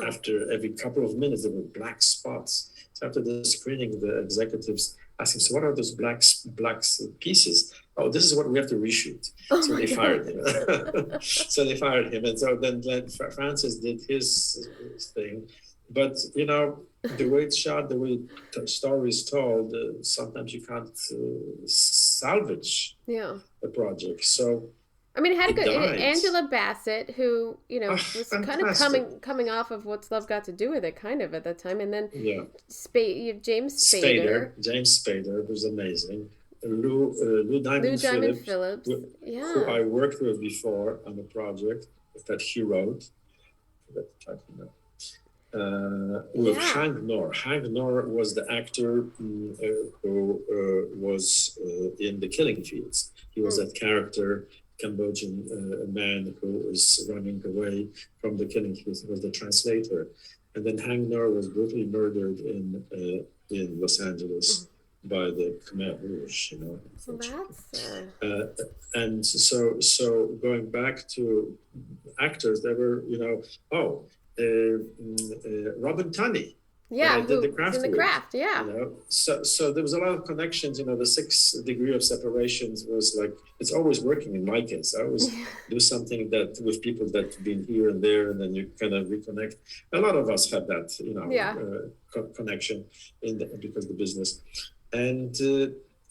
after every couple of minutes there were black spots. So after the screening, the executives asked him, "So what are those black pieces?" "Oh, this is what we have to reshoot." So they fired him. And so then Francis did his thing. But the way it's shot, the way the story is told, sometimes you can't salvage a project. So I mean, it had a good Angela Bassett, who was kind of coming off of What's Love Got to Do with It, kind of at that time, and then James Spader. James Spader was amazing. Lou Diamond Phillips, who I worked with before on a project that he wrote. With Hank Noor. Hank Noor was the actor who was in The Killing Fields. He was that character, Cambodian man who was running away from the killing fields. He was the translator. And then Hank Noor was brutally murdered in Los Angeles by the Khmer Rouge, and so going back to actors, there were, Robin Tunney. But I Yeah, did the who's in craft the with, craft. Yeah. So there was a lot of connections. The 6 degree of separations was like, it's always working in my case. I always do something that with people that have been here and there, and then you kind of reconnect. A lot of us have that, Yeah. connection because of the business. And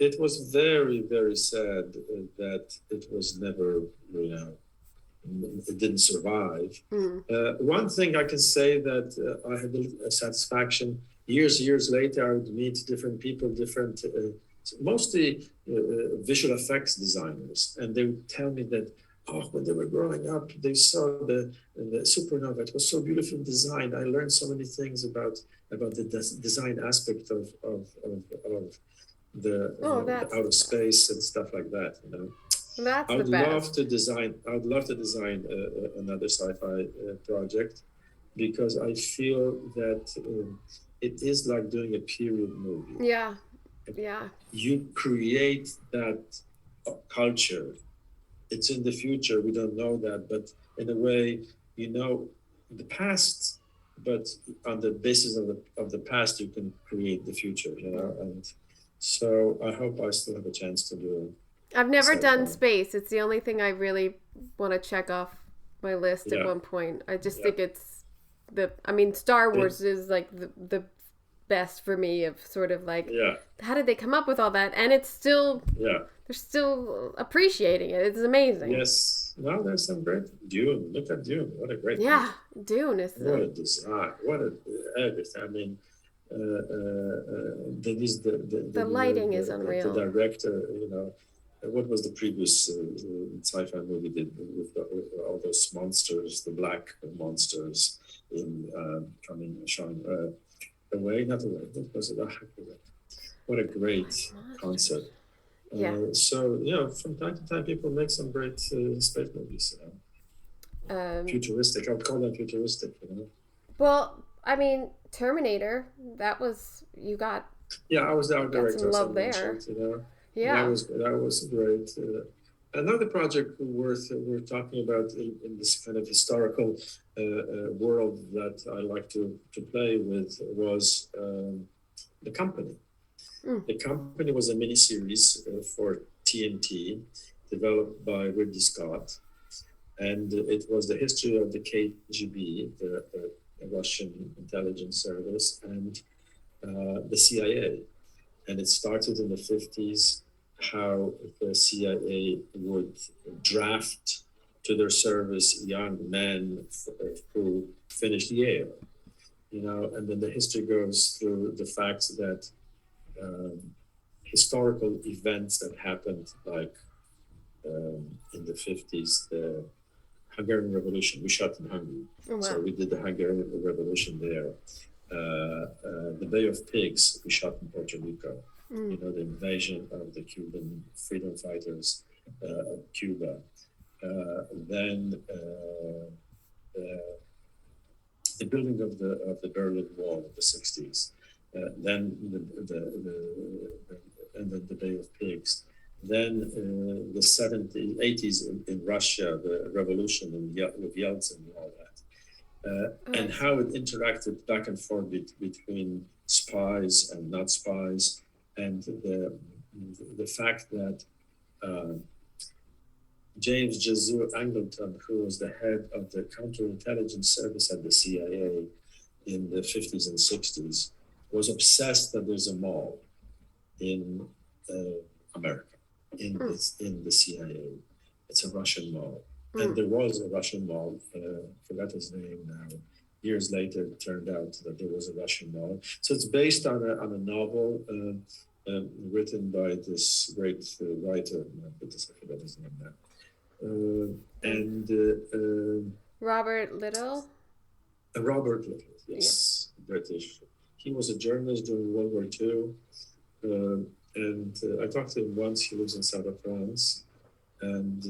it was very, very sad that it was never, it didn't survive. One thing I can say that I had a satisfaction years later. I would meet different people, different, mostly visual effects designers, and they would tell me that when they were growing up, they saw the supernova. It was so beautifully designed. I learned so many things about the design aspect of the outer space and stuff like that. That's I the would best. love to design. I would love to design another sci-fi project, because I feel that it is like doing a period movie. Yeah. Yeah. You create that culture. It's in the future. We don't know that, but in a way, the past. But on the basis of the past, you can create the future. And so I hope I still have a chance to do. I've never done sci-fi. space. It's the only thing I really want to check off my list at Yeah. one point. I just think it's Star Wars is like the best for me, of sort of like, how did they come up with all that? And it's still, they're still appreciating it. It's amazing. Yes. No, there's some great Dune. Look at Dune. What a great movie. Dune is What a design. What a everything. I mean, the lighting is unreal. The director, what was the previous sci-fi movie did with all those monsters, the black monsters showing away, not away. What was it? What a great concept. So from time to time, people make some great space movies. Futuristic. I would call them futuristic. Well, I mean, Terminator. That was I was the art director. Some love there. Yeah, that was great. Another project worth talking about in this kind of historical world that I like to play with was The Company. The Company was a miniseries for TNT developed by Ridley Scott, and it was the history of the KGB, the Russian intelligence service, and the CIA. And it started in the 50s, how the CIA would draft to their service young men who finished Yale, and then the history goes through the fact that historical events that happened, like in the 50s, the Hungarian Revolution. We shot in Hungary. Oh, wow. So we did the Hungarian Revolution there. The Bay of Pigs, we shot in Puerto Rico. The invasion of the Cuban freedom fighters of Cuba. Then the building of the Berlin Wall in the 60s. Then the Bay of Pigs. Then the 70s, 80s in Russia, the revolution with Yeltsin and all that. And how it interacted back and forth between spies and not spies, and the fact that James Jesu Angleton, who was the head of the counterintelligence service at the CIA in the 50s and 60s, was obsessed that there's a mall in America, in the CIA. It's a Russian mall. And there was a Russian mall, forgot his name now. Years later, it turned out that there was a Russian mall. So it's based on a novel written by this great writer, I forgot his name now. Robert Little? Robert Little, yes, British. He was a journalist during World War II. And I talked to him once. He lives in south of France. And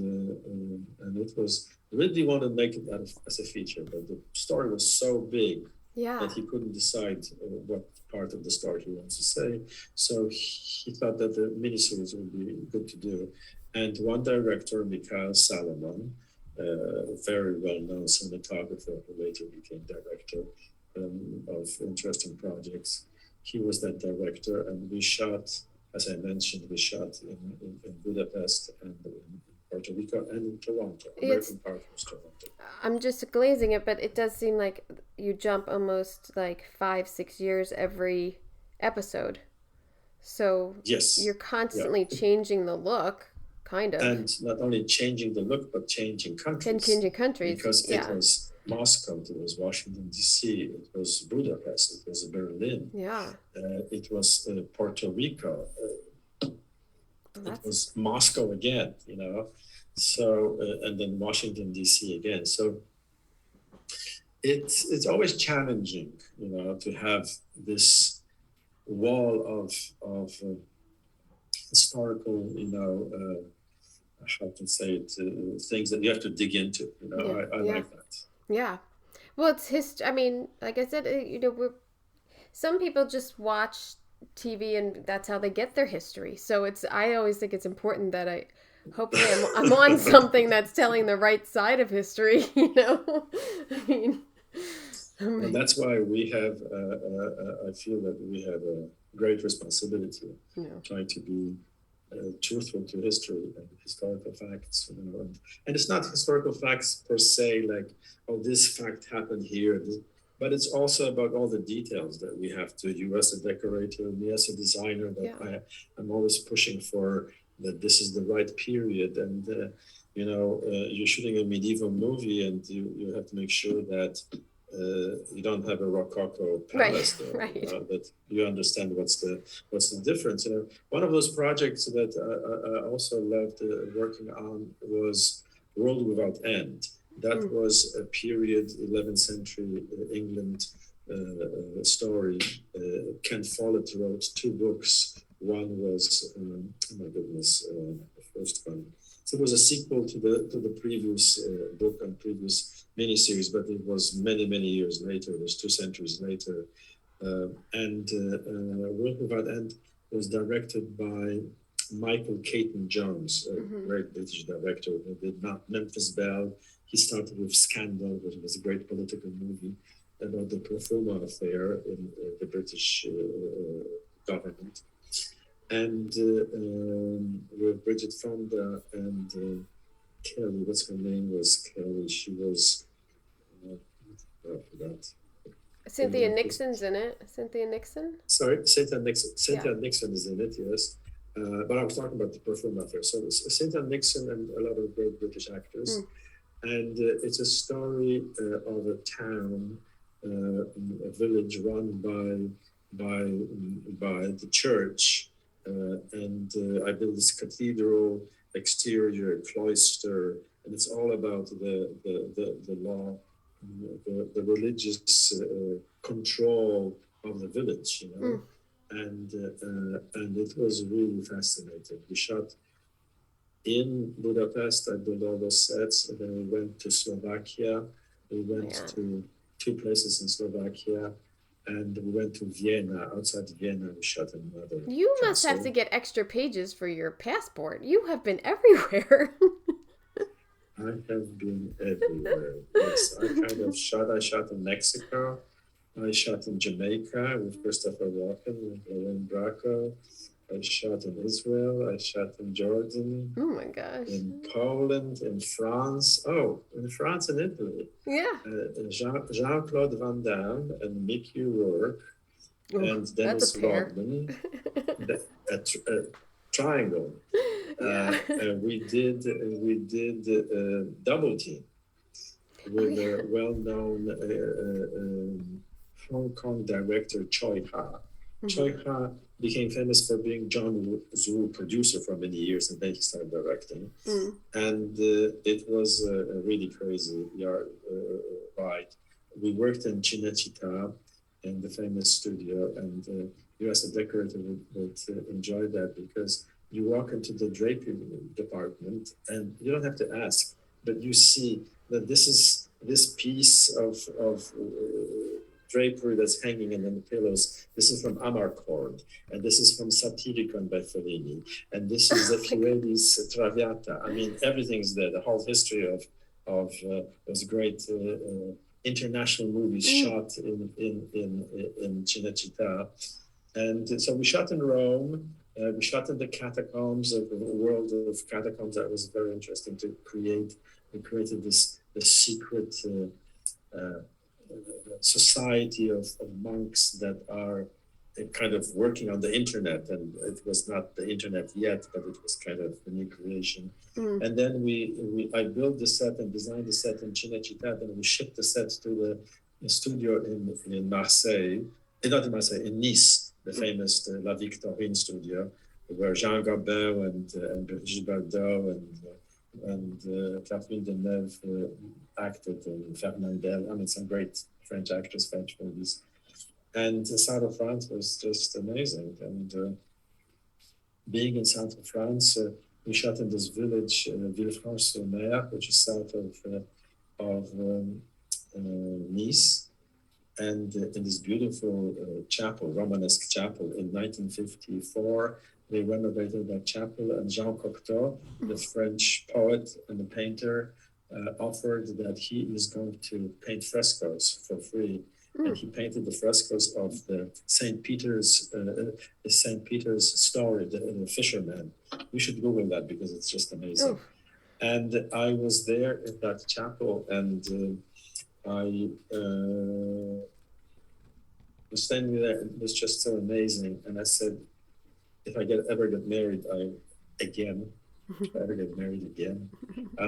it was, Ridley wanted to make it as a feature, but the story was so big that he couldn't decide what part of the story he wants to say. So he thought that the miniseries would be good to do. And one director, Mikhail Salomon, a very well-known cinematographer who later became director, of interesting projects. He was that director, and we shot, as I mentioned, we shot in Budapest and in Puerto Rico and in Toronto, American partners, Toronto. I'm just glazing it, but it does seem like you jump almost like 5-6 years every episode. So yes, you're constantly changing the look, kind of. And not only changing the look, but changing countries. Changing countries, because it was Moscow, it was Washington, D.C., it was Budapest, it was Berlin. Yeah. It was Puerto Rico. It was Moscow again, So, and then Washington, D.C. again. So it's always challenging, to have this wall of historical, how to say it, things that you have to dig into. I like that. Yeah. Well, it's history. I mean, like I said, some people just watch TV and that's how they get their history. So I always think it's important that hopefully I'm on something that's telling the right side of history, I mean. And that's why we have, I feel that we have a great responsibility trying to be truthful to history and historical facts, and it's not historical facts per se, like, oh, this fact happened here, but it's also about all the details that we have to, you as a decorator, me as a designer, that I'm always pushing for, that this is the right period, and you're shooting a medieval movie, and you have to make sure that you don't have a Rococo palace there, that you understand what's the difference. One of those projects that I also loved working on was World Without End. That was a period 11th century England story. Ken Follett wrote 2 books. One was oh my goodness, the first one. So it was a sequel to the previous book and previous miniseries, but it was many years later. It was 2 centuries later, and World Without End was directed by Michael Caton Jones, a great British director who did Memphis Belle. He started with Scandal, which was a great political movie about the Profuma affair in the British government. And with Bridget Fonda and Kelly, what's her name was Kelly? She was, I forgot. Cynthia Nixon's in it. Cynthia Nixon? Sorry, Cynthia Nixon. Cynthia Nixon is in it, yes. But I was talking about the Profuma affair. So it's Cynthia Nixon and a lot of great British actors. And it's a story of a town, a village run by the church. And I built this cathedral, exterior, cloister, and it's all about the law, the religious control of the village, and it was really fascinating. We shot in Budapest. I built all those sets, and then we went to Slovakia. We went to 2 places in Slovakia. And we went to Vienna. Outside Vienna, we shot another. You must have to get extra pages for your passport. You have been everywhere. I have been everywhere. Yes, I shot in Mexico. I shot in Jamaica with Christopher Walken, with Lauren Bracco. I shot in Israel. I shot in Jordan. Oh my gosh. In Poland, in France. Oh, in France and Italy. Yeah. Jean-Claude Van Damme and Mickey Rourke and Dennis Rodman. A triangle. We did Double Team with a well-known Hong Kong director Choi Ha. Choi Ha became famous for being John Woo's producer for many years, and then he started directing. And it was a really crazy ride. We worked in Cinecittà, in the famous studio, and you as a decorator would enjoy that, because you walk into the drapery department and you don't have to ask, but you see that this piece of drapery that's hanging in the pillows, this is from Amarcord, and this is from Satyricon by Fellini, and this is Zeffirelli's Traviata. I mean, everything's there. The whole history of those great international movies shot in Cinecittà. And so we shot in Rome. We shot in the catacombs of the world of catacombs. That was very interesting to create. We created this secret society of monks that are kind of working on the internet, and it was not the internet yet, but it was kind of a new creation. And then I built the set and designed the set in Cinecittà, and we shipped the set to the studio in Marseille, not in Marseille, in Nice, the famous La Victorine studio, where Jean Gabin and Brigitte Bardot and Catherine Deneuve acted, and Fernandel. I mean, some great French actors, French movies. And the south of France was just amazing. And being in south of France, we shot in this village, Villefranche-sur-Mer, which is south of Nice. And in this beautiful chapel, Romanesque chapel, in 1954, they renovated that chapel, and Jean Cocteau, the French poet and the painter, offered that he is going to paint frescoes for free. And he painted the frescoes of the St. Peter's story, the fisherman. You should Google that because it's just amazing. And I was there in that chapel, and I was standing there, and it was just so amazing. And I said, if I ever get married again, I'd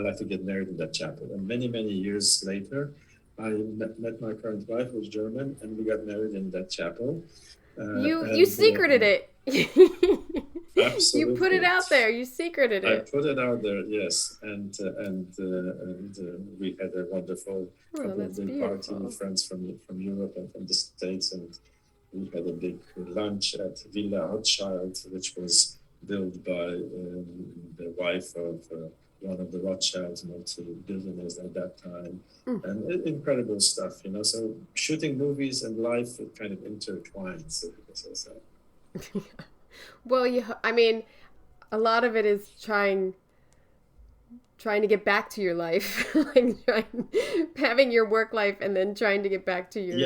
like to get married in that chapel. And many, many years later, I met my current wife, who was German, and we got married in that chapel. You secreted it. Absolutely. You put it out there. You secreted it. I put it out there, yes, and we had a wonderful couple of big party with friends from Europe and from the States, and we had a big lunch at Villa Rothschild, which was built by the wife of one of the Rothschilds, multi-billionaires at that time, and incredible stuff, you know. So shooting movies and life, it kind of intertwines, if you can say so. Well, I mean, a lot of it is trying to get back to your life, like having your work life and then trying to get back to your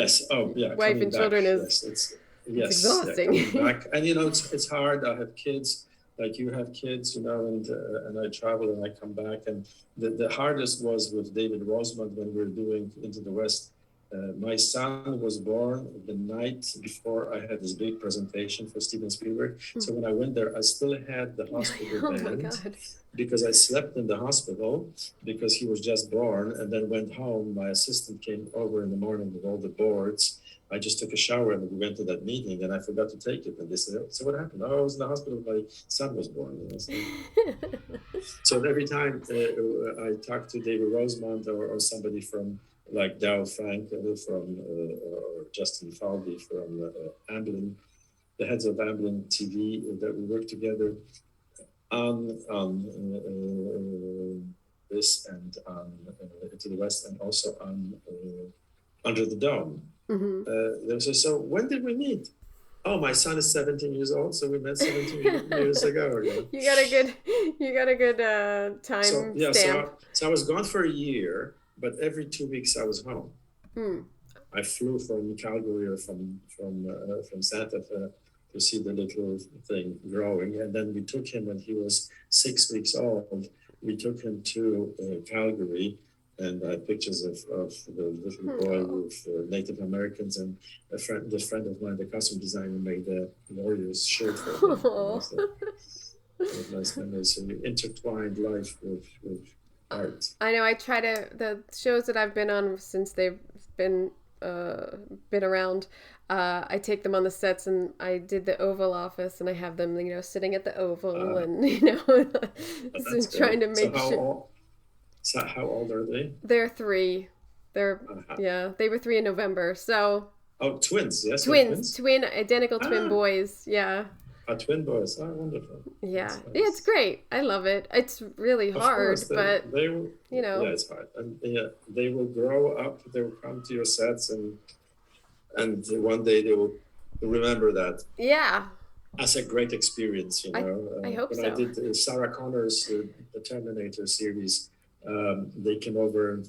wife and children is it's exhausting. Back. And you know, it's hard. I have kids, like you have kids, you know, and I travel and I come back. And the hardest was with David Rosemond when we were doing Into the West. My son was born the night before I had this big presentation for Steven Spielberg. So when I went there, I still had the hospital band because I slept in the hospital because he was just born, and then went home. My assistant came over in the morning with all the boards. I just took a shower and we went to that meeting, and I forgot to take it. And they said, "So what happened?" "Oh, I was in the hospital. My son was born." You know, so every time I talked to David Rosemond or somebody from like Dow Frank or Justin Falvey from Amblin, the heads of Amblin TV, that we work together on this and on Into the West, and also on Under the Dome. They say, "So when did we meet?" "Oh, my son is 17 years old, so we met 17 years ago." You got a good time stamp. So I was gone for a year, but every 2 weeks I was home. I flew from Calgary or from Santa Fe to see the little thing growing, and then we took him when he was 6 weeks old. We took him to Calgary, and I have pictures of the little boy with Native Americans, and the friend of mine, the costume designer, made a Warriors shirt for him. Nice memories. So we intertwined life with art. I know. I try to, the shows that I've been on since they've been around, I take them on the sets, and I did the Oval Office, and I have them, you know, sitting at the Oval, and you know, trying to make sure. So how old are they? They're 3. They were 3 in November. So. Oh, twins! Yes, Identical twin boys. Yeah. Twin boys. Oh, wonderful. Yeah, nice. Yeah, it's great. I love it. It's really hard, but they will, you know. Yeah, it's hard, and they will grow up. They will come to your sets, and one day they will remember that. Yeah. As a great experience, you know. I hope when so. I did Sarah Connor's the Terminator series, they came over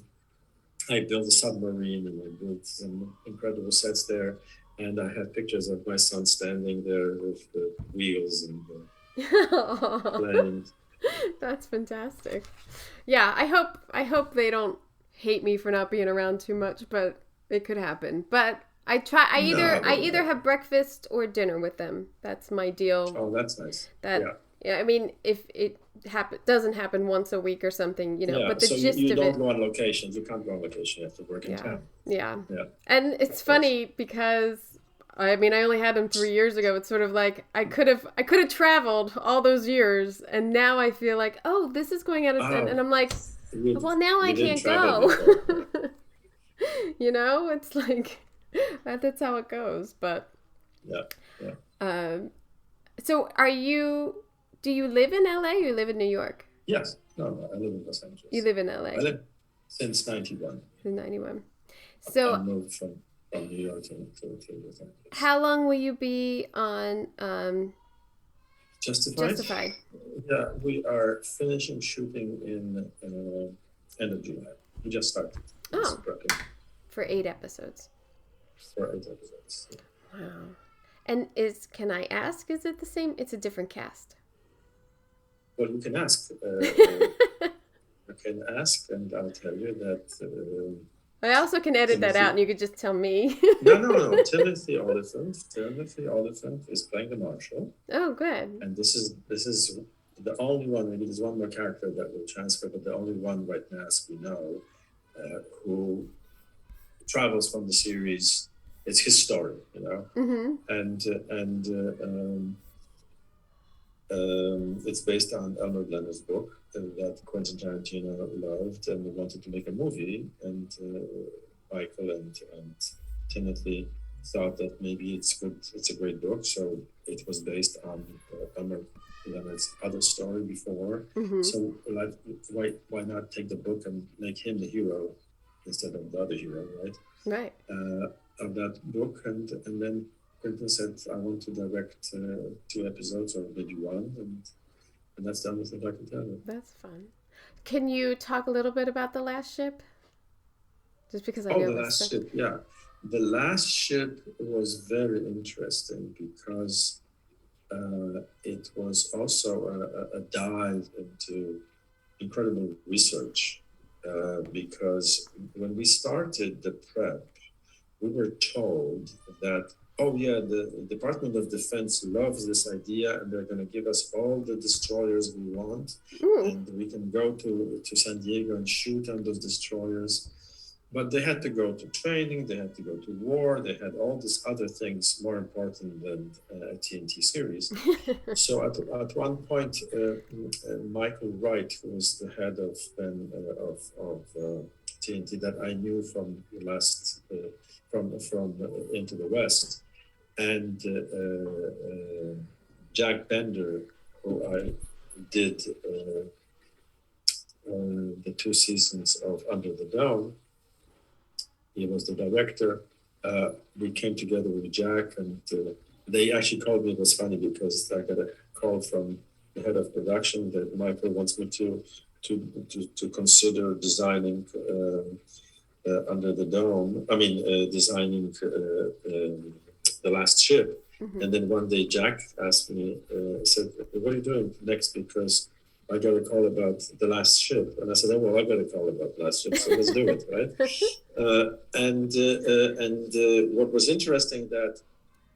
I built a submarine and I built some incredible sets there. And I had pictures of my son standing there with the wheels and playing. That's fantastic. Yeah, I hope they don't hate me for not being around too much, but it could happen. But I try I No, either they I don't either have. have breakfast or dinner with them. That's my deal. Oh, that's nice. That Yeah. yeah, I mean if it doesn't happen once a week or something, Yeah. but the So gist you of don't it, go on location. You can't go on location. You have to work in yeah. town. Yeah. Yeah, And it's of course. funny because I mean I only had them 3 years ago. It's sort of like I could have traveled all those years and now I feel like, oh, this is going out of and Oh, I'm like, you, well now I you didn't can't travel go. before. Yeah. It's like that's how it goes. But Yeah. Yeah. um so do you live in LA or you live in New York? Yes. No, no, I live in Los You Angeles. live in I LA live since 91. in 91. I So moved from New York to Los Angeles. how long will you be on Justified? Justified? Yeah, we are finishing shooting in end of July. We just started. Just Oh, prepping for 8 episodes. for 8 episodes. Wow. And can I ask, is it the same? It's a different cast. Well, you can ask. You can ask, and I'll tell you that. I also can edit that out Timothy. and you could just tell me. No. Timothy Oliphant. Timothy Oliphant is playing the marshal, Oh, good. and this is the only one. Maybe there's one more character that will transfer, but the only one right now, as we know, who travels from the series. It's his story, Mm-hmm. and it's based on Elmer Glenner's book that Quentin Tarantino loved and wanted to make a movie. And Michael and Timothy thought that maybe it's good. It's a great book, so it was based on Elmer Glenner's other story before. Mm-hmm. So like, why not take the book and make him the hero instead of the other hero, right? Right. Of that book, and then Quentin said, "I want to direct 2 episodes or maybe one," and that's the only thing I can tell you. That's fun. Can you talk a little bit about The Last Ship? Just because I Oh, know the it's last such. ship, yeah. The last ship was very interesting because it was also a dive into incredible research. Because when we started the prep, we were told that, oh yeah, the Department of Defense loves this idea and they're going to give us all the destroyers we want, Ooh. and we can go to San Diego and shoot on those destroyers. But they had to go to training, they had to go to war, they had all these other things more important than a TNT series. So at one point, Michael Wright, who was the head of TNT that I knew from the last from Into the West, and Jack Bender, who I did the 2 seasons of Under the Dome. He was the director. We came together with Jack, and they actually called me. It was funny because I got a call from the head of production that Michael wants me to consider designing Under the Dome. I mean, designing The Last Ship. Mm-hmm. And then one day Jack asked me, said, "What are you doing next? Because I got a call about The Last Ship." And I said, "Oh, well, I got a call about The Last Ship, so let's do it," right? And what was interesting that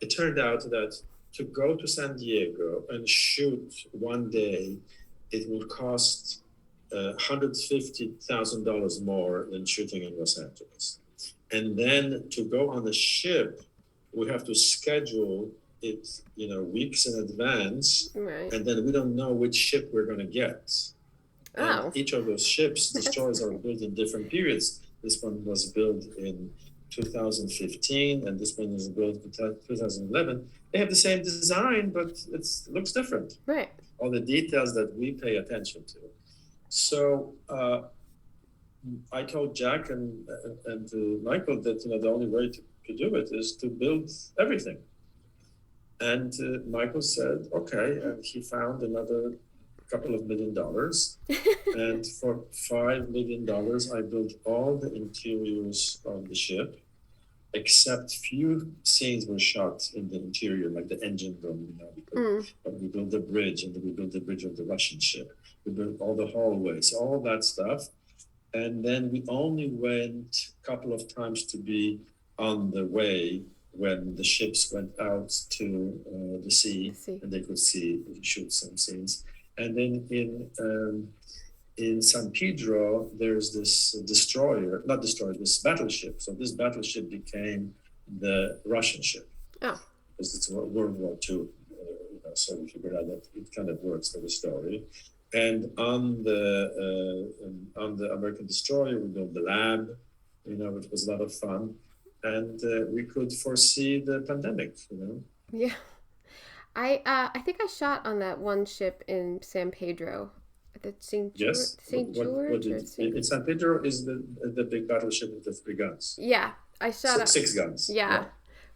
it turned out that to go to San Diego and shoot one day, it would cost $150,000 more than shooting in Los Angeles. And then to go on a ship, we have to schedule it, weeks in advance, Right. and then we don't know which ship we're going to get. And Oh. each of those ships, destroyers, are built in different periods. This one was built in 2015, and this one was built in 2011. They have the same design, but it looks different. Right. All the details that we pay attention to. So I told Jack and Michael that the only way to do it is to build everything. And Michael said, okay, and he found another couple of $1 million. And for $5 million, I built all the interiors of the ship, except few scenes were shot in the interior, like the engine room, but we built the bridge, and then we built the bridge of the Russian ship. We built all the hallways, all that stuff. And then we only went a couple of times to be on the way when the ships went out to the sea, and they could shoot some scenes. And then in San Pedro, there's this this battleship. So this battleship became the Russian ship. Oh. Because it's World War II. So we figured out that it kind of works for the story. And on the American destroyer, we built the lab, which was a lot of fun. And we could foresee the pandemic, Yeah. I think I shot on that one ship in San Pedro. The St. George? Yes. St. George? In San Pedro is the big battleship with the 3 guns. Yeah. I shot 6 guns. Yeah.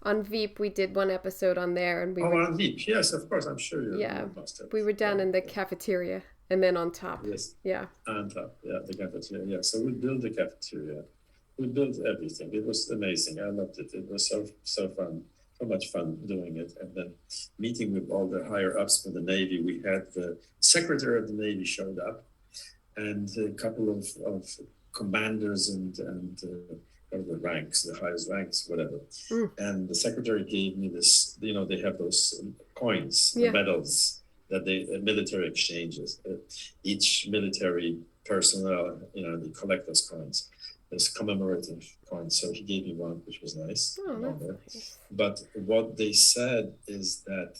On Veep, we did one episode on there. And on Veep. Yes, of course. I'm sure you must have. We were down in the cafeteria and then on top. Yes. Yeah. On top. Yeah, the cafeteria. Yeah. So we built the cafeteria. We built everything. It was amazing. I loved it. It was so fun. So much fun doing it. And then meeting with all the higher ups from the Navy. We had the Secretary of the Navy showed up, and a couple of commanders and the ranks, the highest ranks, whatever. And the Secretary gave me this, they have those coins, medals that military exchanges. Each military personnel, they collect those coins. This commemorative coins. So he gave me one, which was nice. Nice. But what they said is that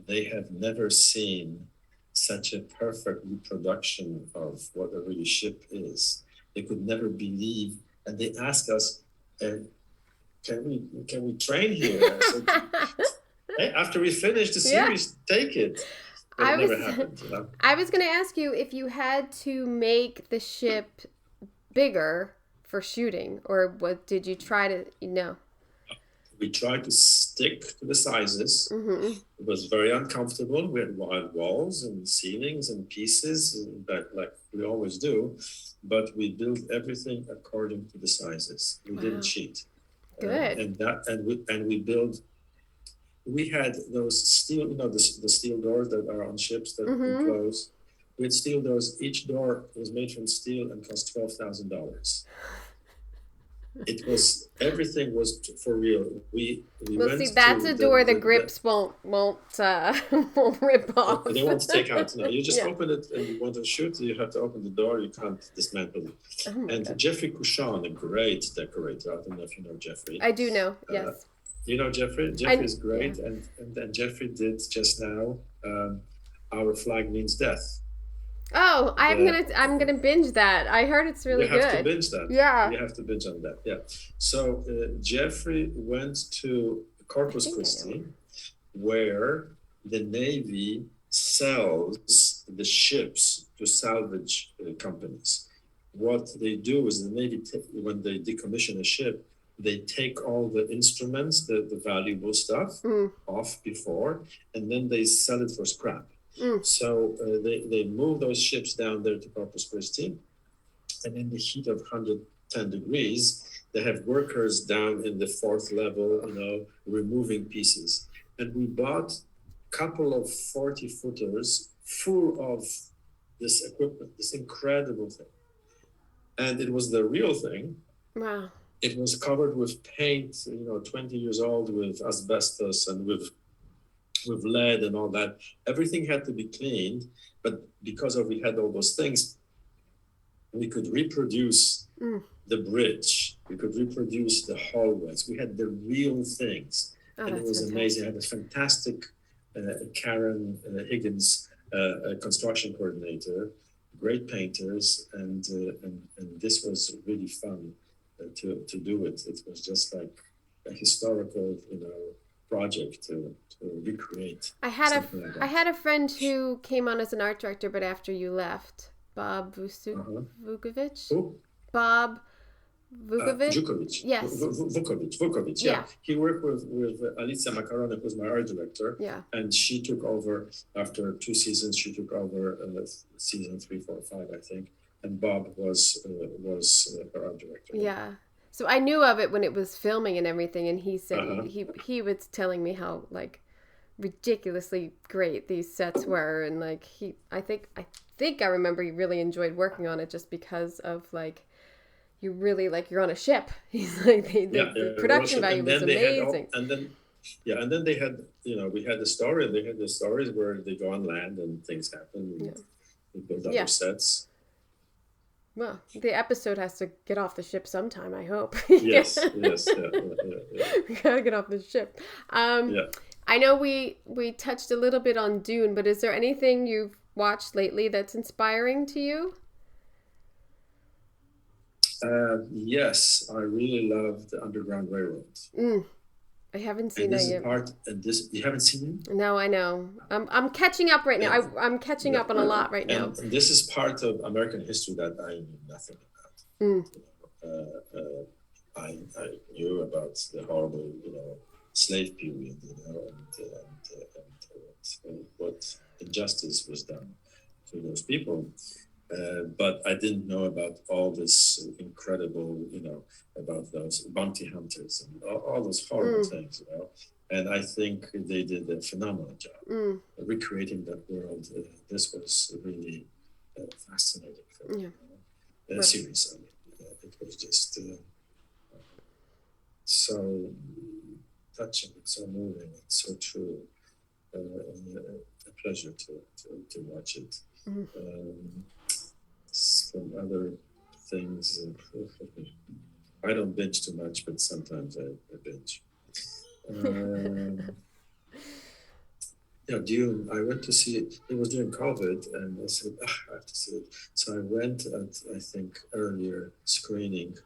they have never seen such a perfect reproduction of what a really ship is. They could never believe, and they asked us, "Can we train here?" I said, "Hey, after we finish the series, take it." But it never happened. I was going to ask you if you had to make the ship bigger for shooting, or what did you try to? No. We tried to stick to the sizes. It was very uncomfortable. We had wide walls and ceilings and pieces, like we always do. But we built everything according to the sizes. We didn't cheat. Good. We built. We had those steel, the steel doors that are on ships that we close. We had steel doors. Each door was made from steel and cost $12,000. It was, everything was for real. We went see, that's a door the grips won't rip off. They won't take out. No, you just open it, and you want to shoot, you have to open the door. You can't dismantle it. And Jeffrey Cushon, a great decorator. I don't know if you know Jeffrey. I do know. Yes. You know Jeffrey. Jeffrey is great, and Jeffrey did just now. Our Flag Means Death. Oh, I'm gonna binge that. I heard it's really good. You have to binge that. Yeah. You have to binge on that. Yeah. So Jeffrey went to Corpus Christi, where the Navy sells the ships to salvage companies. What they do is the Navy, when they decommission a ship, they take all the instruments, the valuable stuff off before, and then they sell it for scrap. So they move those ships down there to Corpus Christi, and in the heat of 110 degrees, they have workers down in the 4th level, removing pieces. And we bought a couple of 40-footers full of this equipment, this incredible thing. And it was the real thing. Wow. It was covered with paint, 20 years old, with asbestos and with lead and all that. Everything had to be cleaned, but because we had all those things, we could reproduce the bridge. We could reproduce the hallways. We had the real things. And it was amazing. I had a fantastic Karen Higgins, construction coordinator, great painters, and this was really fun to do it. It was just like a historical, project to recreate. I had a friend who came on as an art director, but after you left, Bob Vukovic. Who? Bob Vukovic? Vukovic. Yes. Vukovic. Yeah. He worked with Alicia Makaronek, who's my art director. Yeah. And she took over after 2 seasons. She took over season 3, 4, 5, I think. And Bob was her art director. Yeah. So I knew of it when it was filming and everything, and he said he was telling me how like ridiculously great these sets were, and like I think I remember he really enjoyed working on it just because of like you really like you're on a ship. He's like the production value was amazing. And then they had we had the story. They had the stories where they go on land and things happen. And we build other sets. Well, the episode has to get off the ship sometime, I hope. Yes. We gotta get off the ship. I know we touched a little bit on Dune, but is there anything you've watched lately that's inspiring to you? Yes, I really love the Underground Railroad. I haven't seen that yet. You haven't seen it? No, I know. I'm catching up right now. I'm catching up on a lot right now. And this is part of American history that I knew nothing about. I knew about the horrible, slave period, and what injustice was done to those people. But I didn't know about all this incredible, about those bounty hunters and all those horrible things, And I think they did a phenomenal job recreating that world. This was really fascinating for me. Series. I mean, it was just so touching, so moving, so true. A pleasure to watch it. From other things, I don't binge too much, but sometimes I binge. Dune, I went to see it. It was during COVID, and I said, I have to see it. So I went at, I think, earlier screening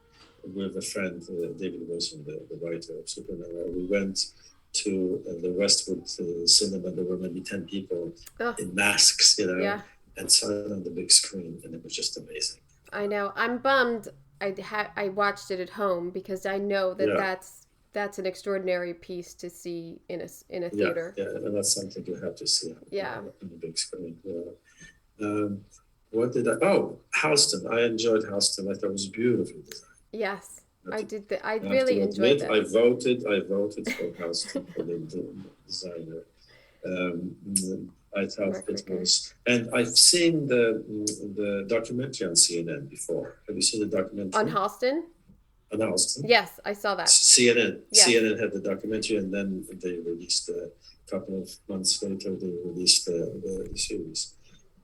with a friend, David Wilson, the writer of Supernova. We went to the Westwood cinema. There were maybe 10 people in masks, and saw it on the big screen, and it was just amazing. I know. I'm bummed. I watched it at home because I know that that's an extraordinary piece to see in a theater. Yeah, and that's something you have to see on the big screen. What did Houston. I enjoyed Houston. I thought it was beautifully designed. Yes, I did. I really enjoyed that. I voted for Houston for the designer. I thought it was, and I've seen the documentary on CNN before. Have you seen the documentary on Halston? On Halston? Yes, I saw that. CNN had the documentary, and then they released a couple of months later. They released the series,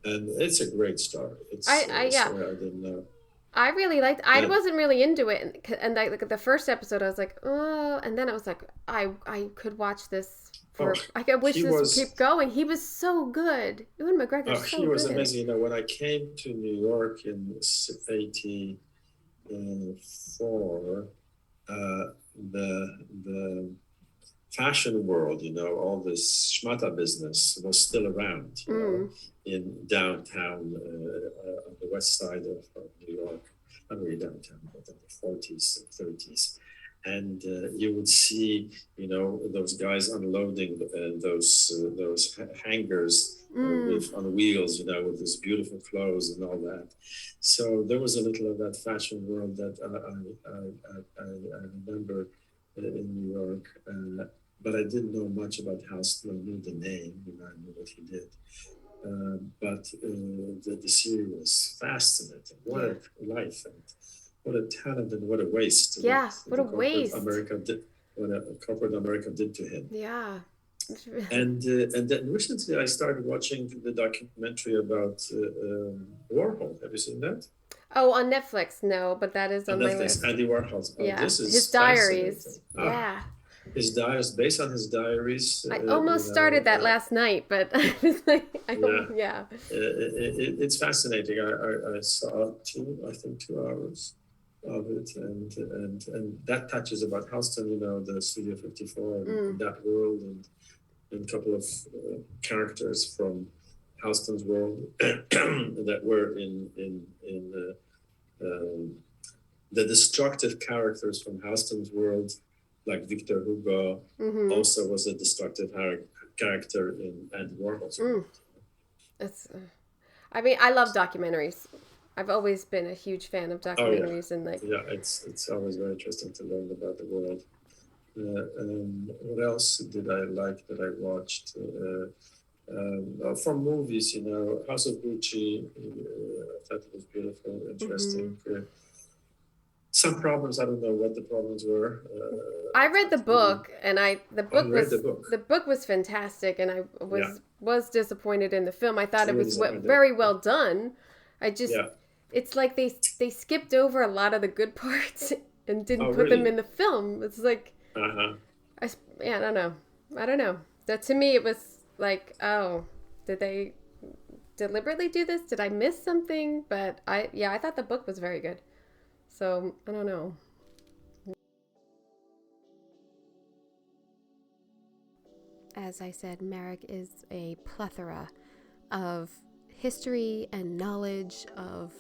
and it's a great story. I didn't know. I really liked. I wasn't really into it, and like the first episode, I was like, oh, and then I was like, I could watch this. I wish this would keep going. He was so good. Ewan McGregor. He was amazing. When I came to New York in '84, the fashion world, all this schmata business was still around. In downtown on the west side of New York, not really downtown, but in the 40s and 30s. And you would see, those guys unloading those hangers on wheels, with these beautiful clothes and all that. So there was a little of that fashion world that I remember in New York, but I didn't know much about Houston. I knew the name, I knew what he did. But the series was fascinating. What a life, and what a talent, and what a waste. What a waste. What corporate America did to him. Yeah. And then recently I started watching the documentary about Warhol. Have you seen that? Oh, on Netflix? No, but that is on my list. Andy Warhol. This is his diaries. His diaries, based on his diaries. I almost started that last night, but I was like, it's fascinating. I saw 2 hours of it, and that touches about Houston, the Studio 54 and that world, and a couple of characters from Houston's world that were in the destructive characters from Huston's world, like Victor Hugo, also was a destructive character in Andy Warhol's world. It's, I mean, I love documentaries. I've always been a huge fan of documentaries, and like it's always very interesting to learn about the world. What else did I like that I watched? From movies, you know, House of Gucci. I thought it was beautiful, interesting. Some problems, I don't know what the problems were. I read the book, and the book was fantastic, and I was disappointed in the film. I thought it was very well done. It's like they skipped over a lot of the good parts and didn't put them in the film. It's like, I don't know. That to me, it was like, oh, did they deliberately do this? Did I miss something? But I thought the book was very good. So I don't know. As I said, Marek is a plethora of history and knowledge of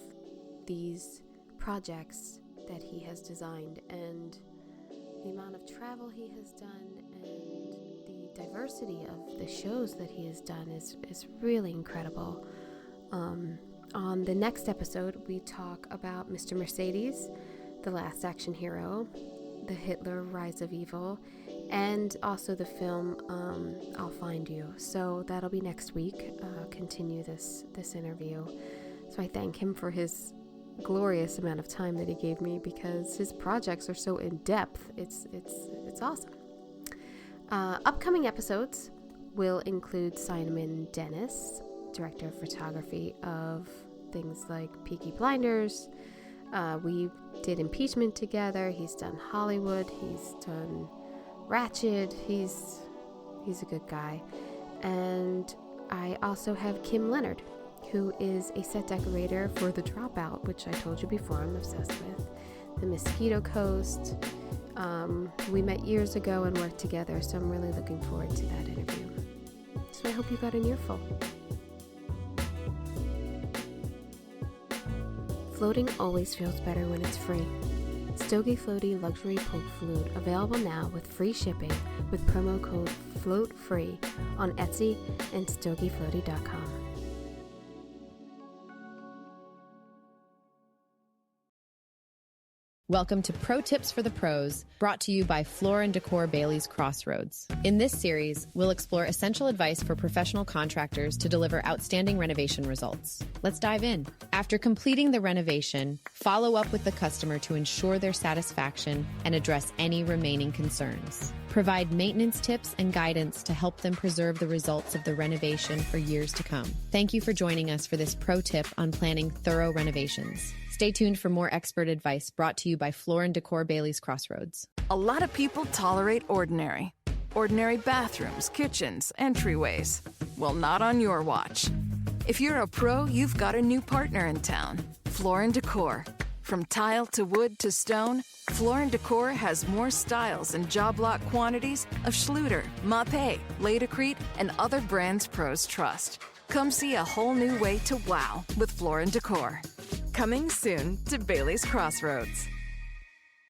these projects that he has designed, and the amount of travel he has done and the diversity of the shows that he has done is really incredible. On the next episode, we talk about Mr. Mercedes, The Last Action Hero, The Hitler Rise of Evil, and also the film I'll Find You. So that'll be next week. Continue this interview. So I thank him for his glorious amount of time that he gave me, because his projects are so in depth. It's awesome. Upcoming episodes will include Simon Dennis, director of photography of things like Peaky Blinders. We did Impeachment together. He's done Hollywood. He's done Ratched. He's a good guy. And I also have Kim Leonard, who is a set decorator for The Dropout, which I told you before I'm obsessed with. The Mosquito Coast. We met years ago and worked together, so I'm really looking forward to that interview. So I hope you got an earful. Floating always feels better when it's free. Stogie Floaty Luxury Poke Flute, available now with free shipping with promo code FLOATFREE on Etsy and stogiefloaty.com. Welcome to Pro Tips for the Pros, brought to you by Floor & Decor Bailey's Crossroads. In this series, we'll explore essential advice for professional contractors to deliver outstanding renovation results. Let's dive in. After completing the renovation, follow up with the customer to ensure their satisfaction and address any remaining concerns. Provide maintenance tips and guidance to help them preserve the results of the renovation for years to come. Thank you for joining us for this pro tip on planning thorough renovations. Stay tuned for more expert advice brought to you by Floor & Decor Bailey's Crossroads. A lot of people tolerate ordinary. Ordinary bathrooms, kitchens, entryways. Well, not on your watch. If you're a pro, you've got a new partner in town. Floor & Decor. From tile to wood to stone, Floor & Decor has more styles and job lot quantities of Schluter, Mapei, Laticrete, and other brands pros trust. Come see a whole new way to wow with Floor & Decor. Coming soon to Bailey's Crossroads.